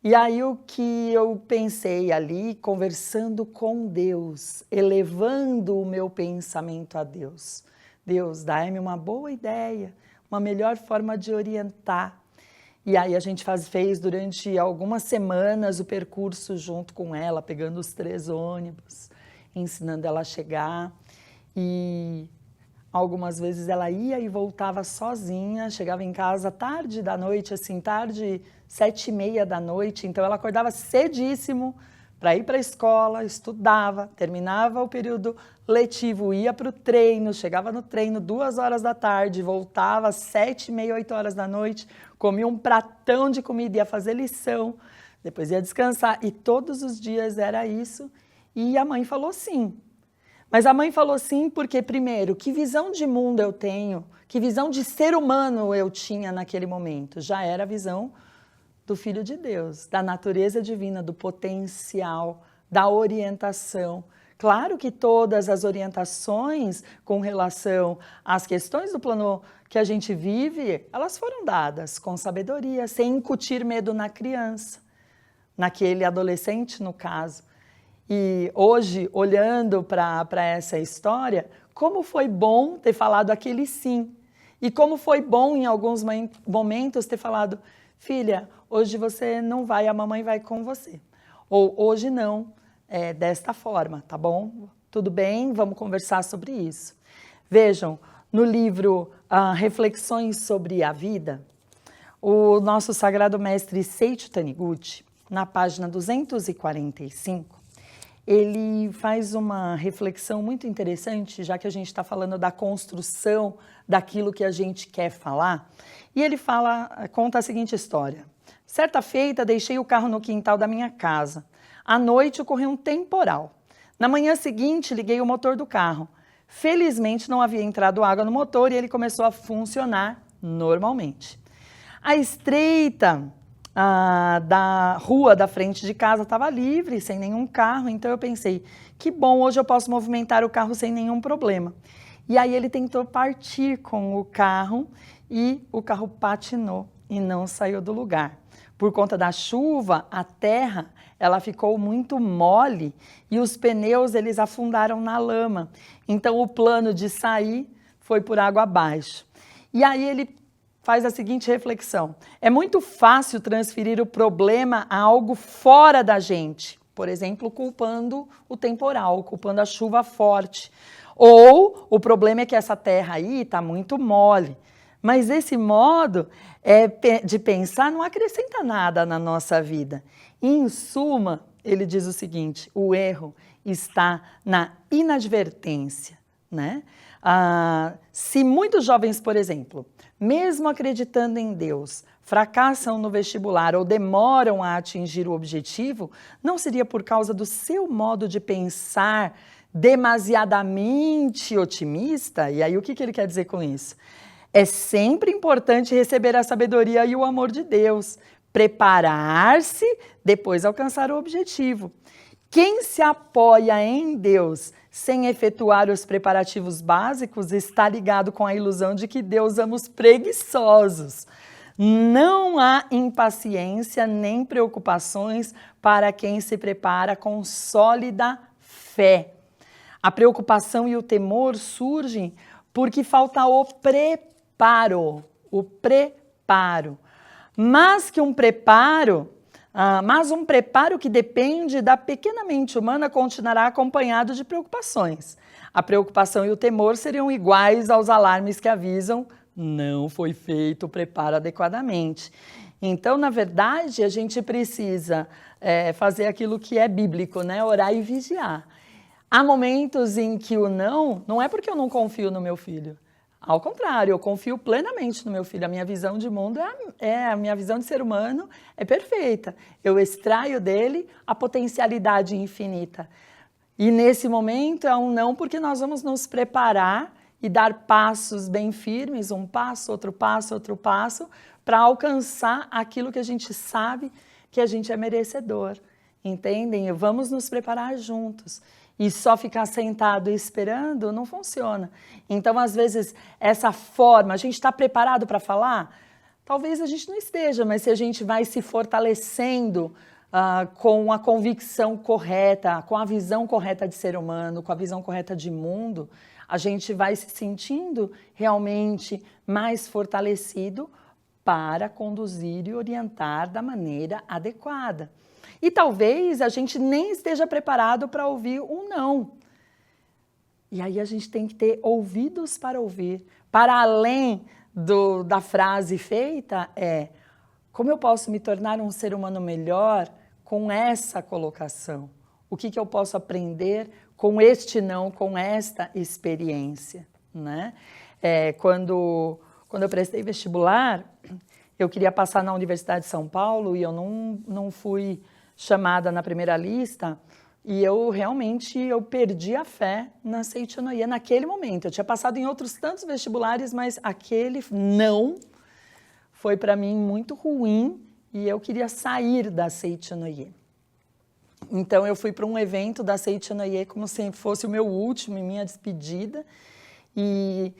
E aí o que eu pensei ali, conversando com Deus, elevando o meu pensamento a Deus. Deus, dá-me uma boa ideia, uma melhor forma de orientar. E aí a gente fez durante algumas semanas o percurso junto com ela, pegando os 3 ônibus, ensinando ela a chegar. E algumas vezes ela ia e voltava sozinha, chegava em casa tarde da noite, assim, tarde, 7h30 da noite, então ela acordava cedíssimo para ir para a escola, estudava, terminava o período letivo, ia para o treino, chegava no treino 2 horas da tarde, voltava às 7h30, 8 horas da noite, comia um pratão de comida, ia fazer lição, depois ia descansar, e todos os dias era isso, e a mãe falou sim. Mas a mãe falou sim porque, primeiro, que visão de mundo eu tenho, que visão de ser humano eu tinha naquele momento? Já era a visão do Filho de Deus, da natureza divina, do potencial, da orientação. Claro que todas as orientações com relação às questões do plano que a gente vive, elas foram dadas com sabedoria, sem incutir medo na criança, naquele adolescente, no caso. E hoje, olhando para essa história, como foi bom ter falado aquele sim. E como foi bom, em alguns momentos, ter falado, filha, hoje você não vai, a mamãe vai com você. Ou hoje não, desta forma, tá bom? Tudo bem, vamos conversar sobre isso. Vejam, no livro Reflexões sobre a Vida, o nosso sagrado mestre Seiichi Taniguchi, na página 245, ele faz uma reflexão muito interessante, já que a gente está falando da construção daquilo que a gente quer falar. E ele conta a seguinte história. Certa feita, deixei o carro no quintal da minha casa. À noite, ocorreu um temporal. Na manhã seguinte, liguei o motor do carro. Felizmente, não havia entrado água no motor e ele começou a funcionar normalmente. A estreita da rua da frente de casa estava livre, sem nenhum carro, então eu pensei, que bom, hoje eu posso movimentar o carro sem nenhum problema. E aí ele tentou partir com o carro e o carro patinou e não saiu do lugar. Por conta da chuva, a terra ela ficou muito mole e os pneus eles afundaram na lama. Então o plano de sair foi por água abaixo. E aí ele faz a seguinte reflexão. É muito fácil transferir o problema a algo fora da gente. Por exemplo, culpando o temporal, culpando a chuva forte. Ou o problema é que essa terra aí está muito mole. Mas esse modo de pensar não acrescenta nada na nossa vida. E, em suma, ele diz o seguinte, o erro está na inadvertência, né? Se muitos jovens, por exemplo, mesmo acreditando em Deus, fracassam no vestibular ou demoram a atingir o objetivo, não seria por causa do seu modo de pensar demasiadamente otimista? E aí o que ele quer dizer com isso? É sempre importante receber a sabedoria e o amor de Deus, preparar-se, depois alcançar o objetivo. Quem se apoia em Deus sem efetuar os preparativos básicos está ligado com a ilusão de que Deus ama os preguiçosos. Não há impaciência nem preocupações para quem se prepara com sólida fé. A preocupação e o temor surgem porque falta o preparo. Mas um preparo que depende da pequena mente humana continuará acompanhado de preocupações. A preocupação e o temor seriam iguais aos alarmes que avisam não foi feito o preparo adequadamente. Então, na verdade, a gente precisa fazer aquilo que é bíblico, né? Orar e vigiar. Há momentos em que o não é porque eu não confio no meu filho. Ao contrário, eu confio plenamente no meu filho. A minha visão de mundo a minha visão de ser humano é perfeita. Eu extraio dele a potencialidade infinita. E nesse momento é um não porque nós vamos nos preparar e dar passos bem firmes, um passo, outro passo, para alcançar aquilo que a gente sabe que a gente é merecedor. Entendem? Vamos nos preparar juntos. E só ficar sentado esperando não funciona. Então, às vezes, essa forma, a gente está preparado para falar? Talvez a gente não esteja, mas se a gente vai se fortalecendo com a convicção correta, com a visão correta de ser humano, com a visão correta de mundo, a gente vai se sentindo realmente mais fortalecido para conduzir e orientar da maneira adequada. E talvez a gente nem esteja preparado para ouvir um não. E aí a gente tem que ter ouvidos para ouvir. Para além da frase feita como eu posso me tornar um ser humano melhor com essa colocação? O que eu posso aprender com este não, com esta experiência, né? Quando eu prestei vestibular, eu queria passar na Universidade de São Paulo e eu não fui chamada na primeira lista e eu perdi a fé na Seichonoye naquele momento. Eu tinha passado em outros tantos vestibulares, mas aquele não foi para mim muito ruim e eu queria sair da Seichonoye. Então eu fui para um evento da Seichonoye como se fosse o meu último, minha despedida. E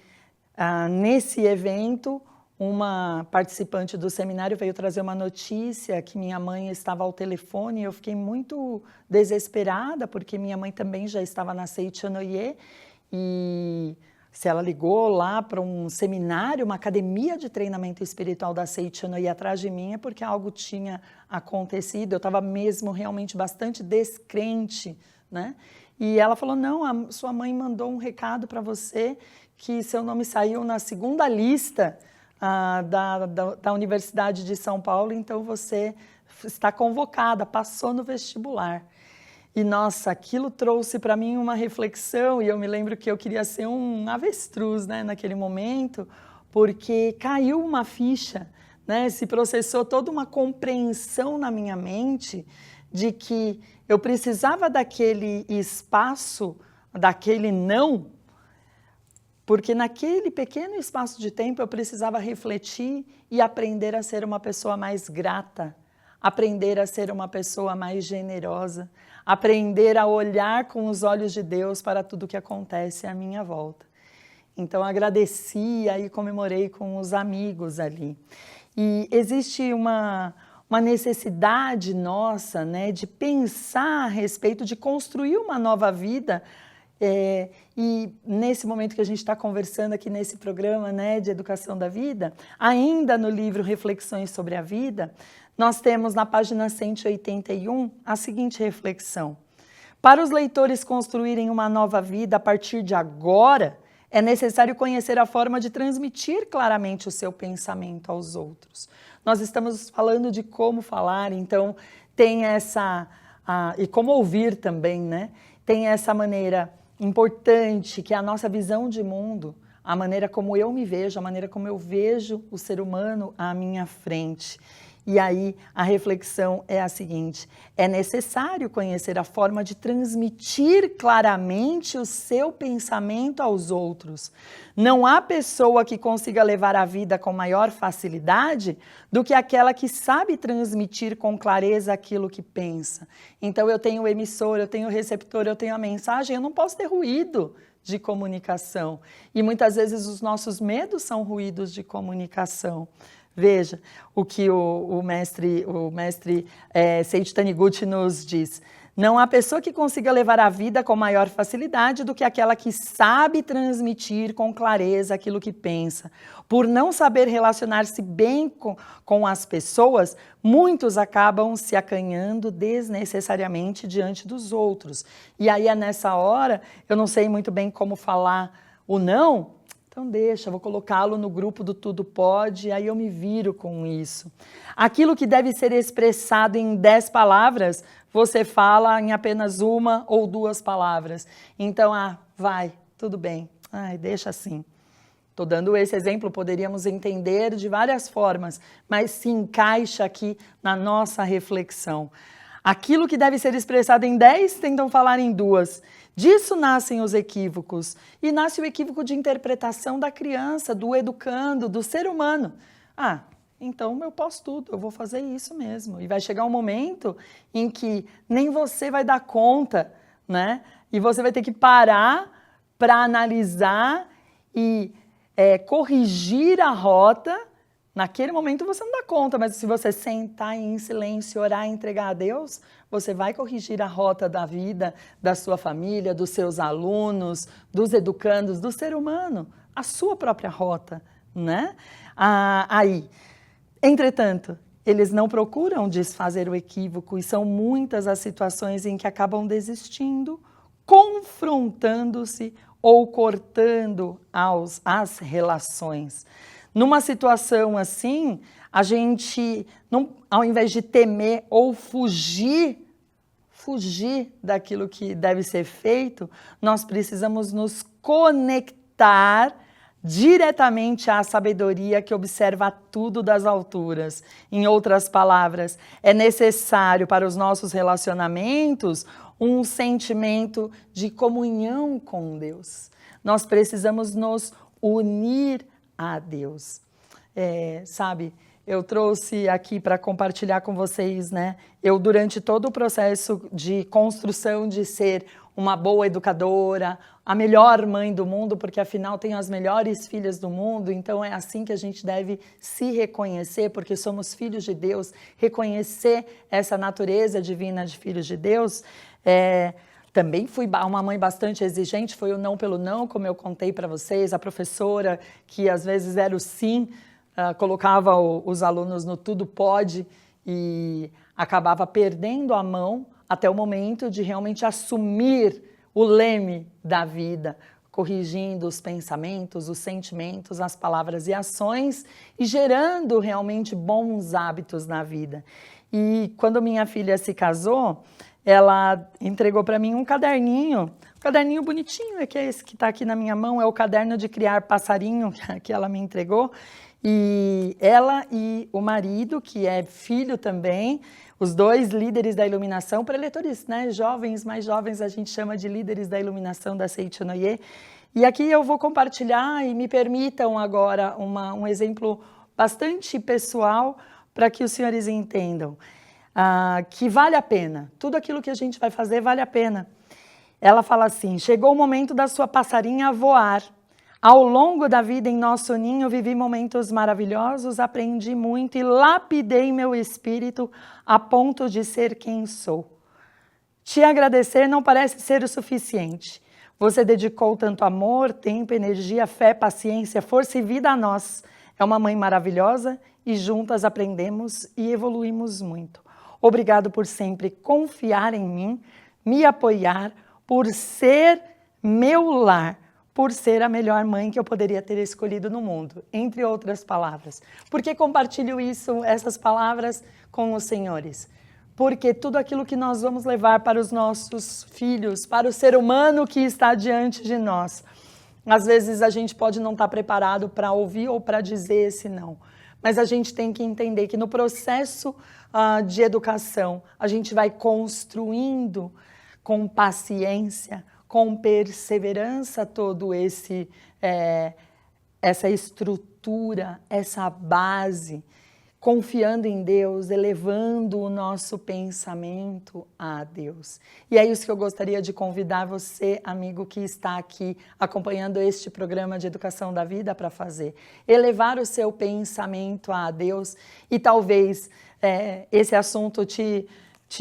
nesse evento, uma participante do seminário veio trazer uma notícia que minha mãe estava ao telefone e eu fiquei muito desesperada, porque minha mãe também já estava na Seichonoye e se ela ligou lá para um seminário, uma academia de treinamento espiritual da Seichonoye atrás de mim, é porque algo tinha acontecido, eu estava mesmo realmente bastante descrente, né? E ela falou, não, a sua mãe mandou um recado para você que seu nome saiu na segunda lista da Universidade de São Paulo, então você está convocada, passou no vestibular. E, nossa, aquilo trouxe para mim uma reflexão, e eu me lembro que eu queria ser um avestruz, né, naquele momento, porque caiu uma ficha, né, se processou toda uma compreensão na minha mente de que eu precisava daquele espaço, daquele não, porque naquele pequeno espaço de tempo eu precisava refletir e aprender a ser uma pessoa mais grata, aprender a ser uma pessoa mais generosa, aprender a olhar com os olhos de Deus para tudo que acontece à minha volta. Então agradeci e comemorei com os amigos ali. E existe uma necessidade nossa, né, de pensar a respeito de construir uma nova vida. E nesse momento que a gente está conversando aqui nesse programa, né, de educação da vida, ainda no livro Reflexões sobre a Vida, nós temos na página 181 a seguinte reflexão. Para os leitores construírem uma nova vida a partir de agora, é necessário conhecer a forma de transmitir claramente o seu pensamento aos outros. Nós estamos falando de como falar, então tem e como ouvir também, né? Tem essa maneira importante que é a nossa visão de mundo, a maneira como eu me vejo, a maneira como eu vejo o ser humano à minha frente. E aí a reflexão é a seguinte, é necessário conhecer a forma de transmitir claramente o seu pensamento aos outros. Não há pessoa que consiga levar a vida com maior facilidade do que aquela que sabe transmitir com clareza aquilo que pensa. Então eu tenho o emissor, eu tenho o receptor, eu tenho a mensagem, eu não posso ter ruído de comunicação. E muitas vezes os nossos medos são ruídos de comunicação. Veja o que o mestre Seiichi Taniguchi nos diz. Não há pessoa que consiga levar a vida com maior facilidade do que aquela que sabe transmitir com clareza aquilo que pensa. Por não saber relacionar-se bem com as pessoas, muitos acabam se acanhando desnecessariamente diante dos outros. E aí é nessa hora, eu não sei muito bem como falar o não, então deixa, vou colocá-lo no grupo do Tudo Pode, aí eu me viro com isso. Aquilo que deve ser expressado em 10 palavras, você fala em apenas 1 ou 2 palavras. Então, vai, tudo bem, deixa assim. Estou dando esse exemplo, poderíamos entender de várias formas, mas se encaixa aqui na nossa reflexão. Aquilo que deve ser expressado em 10, tentam falar em 2. Disso nascem os equívocos. E nasce o equívoco de interpretação da criança, do educando, do ser humano. Então eu posso tudo, eu vou fazer isso mesmo. E vai chegar um momento em que nem você vai dar conta, né? E você vai ter que parar para analisar e corrigir a rota Naquele momento você não dá conta, mas se você sentar em silêncio, orar e entregar a Deus, você vai corrigir a rota da vida, da sua família, dos seus alunos, dos educandos, do ser humano, a sua própria rota, né? Aí, entretanto, eles não procuram desfazer o equívoco e são muitas as situações em que acabam desistindo, confrontando-se ou cortando as relações. Numa situação assim, a gente, ao invés de temer ou fugir daquilo que deve ser feito, nós precisamos nos conectar diretamente à sabedoria que observa tudo das alturas. Em outras palavras, é necessário para os nossos relacionamentos um sentimento de comunhão com Deus. Nós precisamos nos unir a Deus. Sabe, eu trouxe aqui para compartilhar com vocês, né? Eu, durante todo o processo de construção de ser uma boa educadora, a melhor mãe do mundo, porque afinal tenho as melhores filhas do mundo, então é assim que a gente deve se reconhecer, porque somos filhos de Deus, reconhecer essa natureza divina de filhos de Deus. Também fui uma mãe bastante exigente, foi o não pelo não, como eu contei para vocês, a professora que às vezes era o sim, colocava os alunos no tudo pode e acabava perdendo a mão até o momento de realmente assumir o leme da vida, corrigindo os pensamentos, os sentimentos, as palavras e ações e gerando realmente bons hábitos na vida. E quando minha filha se casou, ela entregou para mim um caderninho bonitinho, que é esse que está aqui na minha mão, é o caderno de criar passarinho que ela me entregou. E ela e o marido, que é filho também, os dois líderes da iluminação, preletores, né? Jovens, mais jovens, a gente chama de líderes da iluminação da Seichonoye. E aqui eu vou compartilhar e me permitam agora um exemplo bastante pessoal para que os senhores entendam. Que vale a pena, tudo aquilo que a gente vai fazer vale a pena. Ela fala assim: chegou o momento da sua passarinha voar. Ao longo da vida em nosso ninho vivi momentos maravilhosos, aprendi muito e lapidei meu espírito a ponto de ser quem sou. Te agradecer não parece ser o suficiente. Você dedicou tanto amor, tempo, energia, fé, paciência, força e vida a nós. É uma mãe maravilhosa e juntas aprendemos e evoluímos muito. Obrigado por sempre confiar em mim, me apoiar, por ser meu lar, por ser a melhor mãe que eu poderia ter escolhido no mundo, entre outras palavras. Por que compartilho essas palavras com os senhores? Porque tudo aquilo que nós vamos levar para os nossos filhos, para o ser humano que está diante de nós, às vezes a gente pode não estar preparado para ouvir ou para dizer esse não. Mas a gente tem que entender que no processo de educação, a gente vai construindo com paciência, com perseverança todo essa estrutura, essa base, confiando em Deus, elevando o nosso pensamento a Deus. E é isso que eu gostaria de convidar você, amigo que está aqui acompanhando este programa de Educação da Vida para fazer. Elevar o seu pensamento a Deus e talvez esse assunto te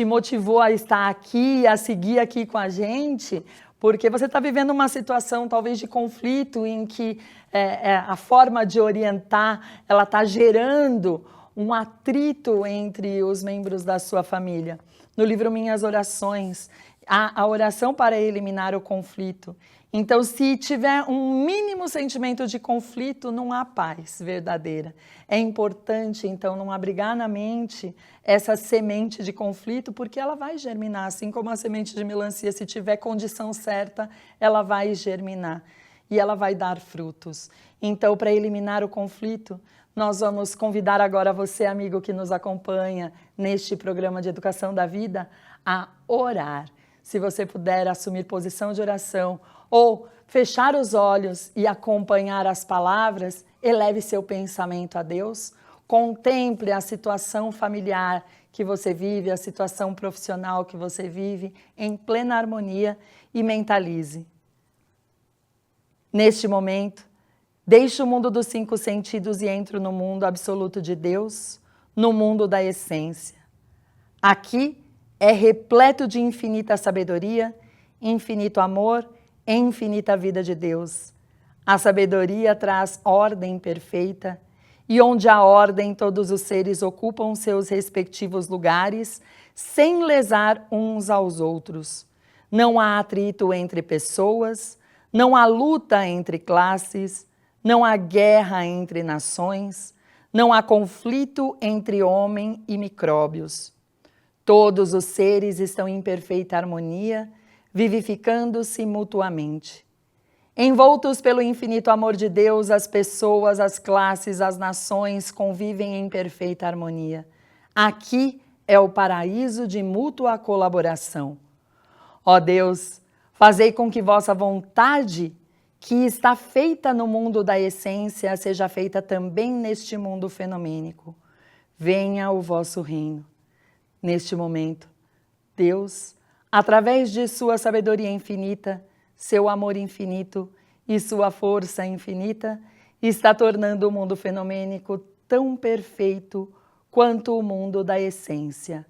motivou a estar aqui, a seguir aqui com a gente, porque você está vivendo uma situação talvez de conflito em que a forma de orientar, ela está gerando um atrito entre os membros da sua família. No livro Minhas Orações, há a oração para eliminar o conflito. Então, se tiver um mínimo sentimento de conflito, não há paz verdadeira. É importante, então, não abrigar na mente essa semente de conflito, porque ela vai germinar, assim como a semente de melancia, se tiver condição certa, ela vai germinar e ela vai dar frutos. Então, para eliminar o conflito, nós vamos convidar agora você, amigo que nos acompanha neste programa de Educação da Vida, a orar. Se você puder assumir posição de oração ou fechar os olhos e acompanhar as palavras, eleve seu pensamento a Deus, contemple a situação familiar que você vive, a situação profissional que você vive em plena harmonia e mentalize. Neste momento, Deixo o mundo dos 5 sentidos e entro no mundo absoluto de Deus, no mundo da essência. Aqui é repleto de infinita sabedoria, infinito amor e infinita vida de Deus. A sabedoria traz ordem perfeita, e onde há ordem, todos os seres ocupam seus respectivos lugares, sem lesar uns aos outros. Não há atrito entre pessoas, não há luta entre classes, não há guerra entre nações, não há conflito entre homem e micróbios. Todos os seres estão em perfeita harmonia, vivificando-se mutuamente. Envoltos pelo infinito amor de Deus, as pessoas, as classes, as nações convivem em perfeita harmonia. Aqui é o paraíso de mútua colaboração. Ó Deus, fazei com que vossa vontade, que está feita no mundo da essência, seja feita também neste mundo fenomênico. Venha o vosso reino. Neste momento, Deus, através de sua sabedoria infinita, seu amor infinito e sua força infinita, está tornando o mundo fenomênico tão perfeito quanto o mundo da essência.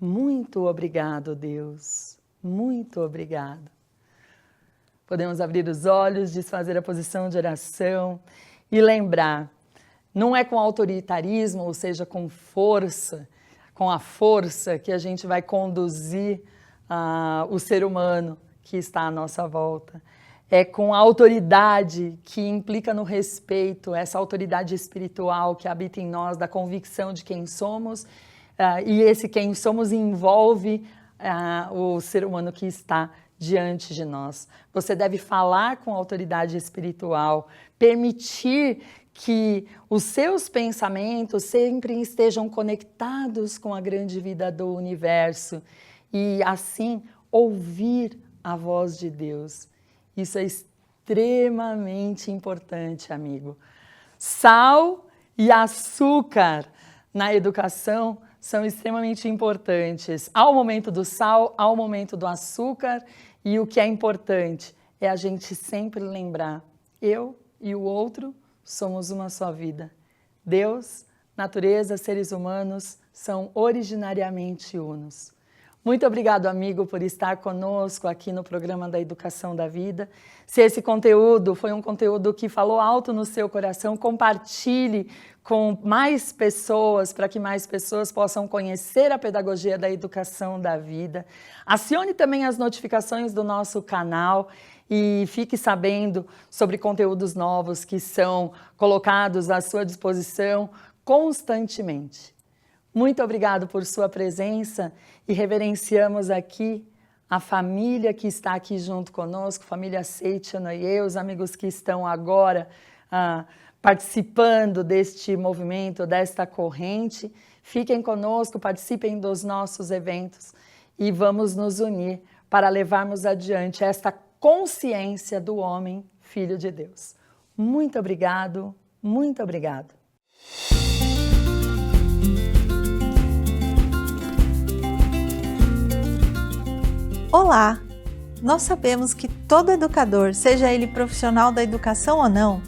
Muito obrigado, Deus. Muito obrigado. Podemos abrir os olhos, desfazer a posição de oração e lembrar, não é com autoritarismo, ou seja, com força, com a força que a gente vai conduzir o ser humano que está à nossa volta. É com a autoridade que implica no respeito, essa autoridade espiritual que habita em nós, da convicção de quem somos, e esse quem somos envolve o ser humano que está diante de nós. Você deve falar com a autoridade espiritual, permitir que os seus pensamentos sempre estejam conectados com a grande vida do universo e assim ouvir a voz de Deus. Isso é extremamente importante, amigo. Sal e açúcar na educação são extremamente importantes. Há o momento do sal, há o momento do açúcar, e o que é importante é a gente sempre lembrar, eu e o outro somos uma só vida. Deus, natureza, seres humanos são originariamente unos. Muito obrigado, amigo, por estar conosco aqui no programa da Educação da Vida. Se esse conteúdo foi um conteúdo que falou alto no seu coração, compartilhe com mais pessoas, para que mais pessoas possam conhecer a pedagogia da Educação da Vida. Acione também as notificações do nosso canal e fique sabendo sobre conteúdos novos que são colocados à sua disposição constantemente. Muito obrigado por sua presença e reverenciamos aqui a família que está aqui junto conosco, família Seichana e eu, os amigos que estão agora participando deste movimento, desta corrente. Fiquem conosco, participem dos nossos eventos e vamos nos unir para levarmos adiante esta consciência do homem, filho de Deus. Muito obrigado, muito obrigado. Olá! Nós sabemos que todo educador, seja ele profissional da educação ou não,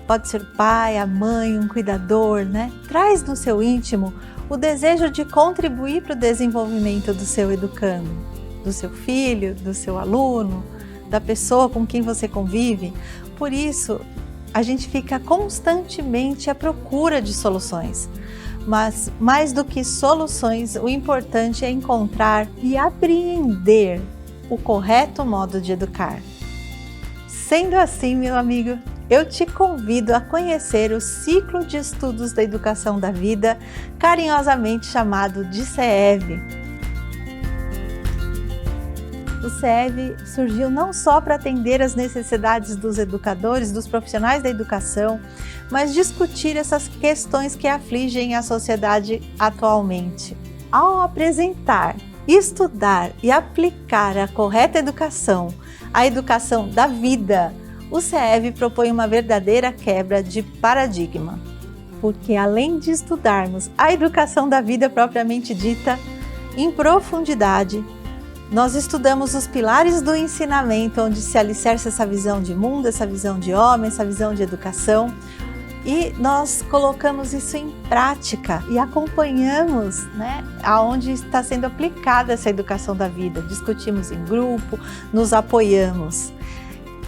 pode ser o pai, a mãe, um cuidador, né? Traz no seu íntimo o desejo de contribuir para o desenvolvimento do seu educando, do seu filho, do seu aluno, da pessoa com quem você convive. Por isso, a gente fica constantemente à procura de soluções. Mas, mais do que soluções, o importante é encontrar e apreender o correto modo de educar. Sendo assim, meu amigo, eu te convido a conhecer o ciclo de estudos da Educação da Vida, carinhosamente chamado de CEV. O CEV surgiu não só para atender às necessidades dos educadores, dos profissionais da educação, mas discutir essas questões que afligem a sociedade atualmente. Ao apresentar, estudar e aplicar a correta educação, a educação da vida, o CEV propõe uma verdadeira quebra de paradigma. Porque além de estudarmos a educação da vida propriamente dita, em profundidade, Nós estudamos os pilares do ensinamento, onde se alicerça essa visão de mundo, essa visão de homem, essa visão de educação. E nós colocamos isso em prática e acompanhamos, né, aonde está sendo aplicada essa educação da vida. Discutimos em grupo, nos apoiamos.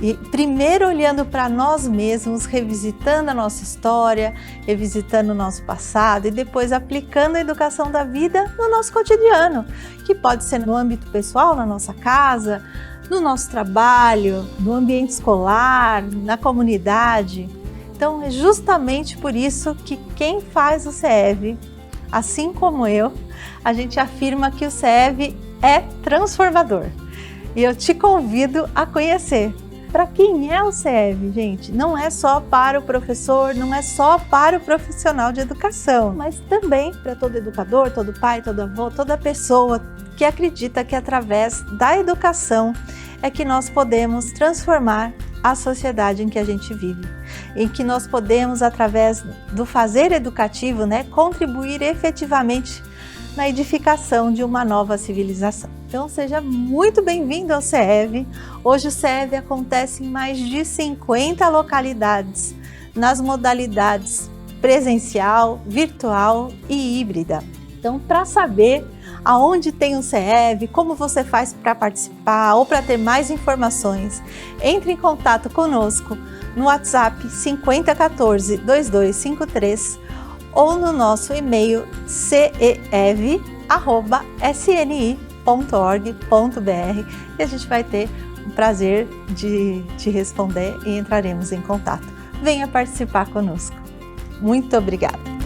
E primeiro olhando para nós mesmos, revisitando a nossa história, revisitando o nosso passado e depois aplicando a educação da vida no nosso cotidiano, que pode ser no âmbito pessoal, na nossa casa, no nosso trabalho, no ambiente escolar, na comunidade. Então é justamente por isso que quem faz o CEV, assim como eu, a gente afirma que o CEV é transformador. E eu te convido a conhecer. Para quem é o CEV, gente? Não é só para o professor, não é só para o profissional de educação, mas também para todo educador, todo pai, todo avô, toda pessoa que acredita que através da educação é que nós podemos transformar a sociedade em que a gente vive, em que nós podemos, através do fazer educativo, né, contribuir efetivamente na edificação de uma nova civilização. Então seja muito bem-vindo ao CEV. Hoje o CEV acontece em mais de 50 localidades, nas modalidades presencial, virtual e híbrida. Então, para saber aonde tem o CEV, como você faz para participar ou para ter mais informações, entre em contato conosco no WhatsApp 5014-2253 ou no nosso e-mail ceev@sni.org.br e a gente vai ter o prazer de te responder e entraremos em contato. Venha participar conosco. Muito obrigada!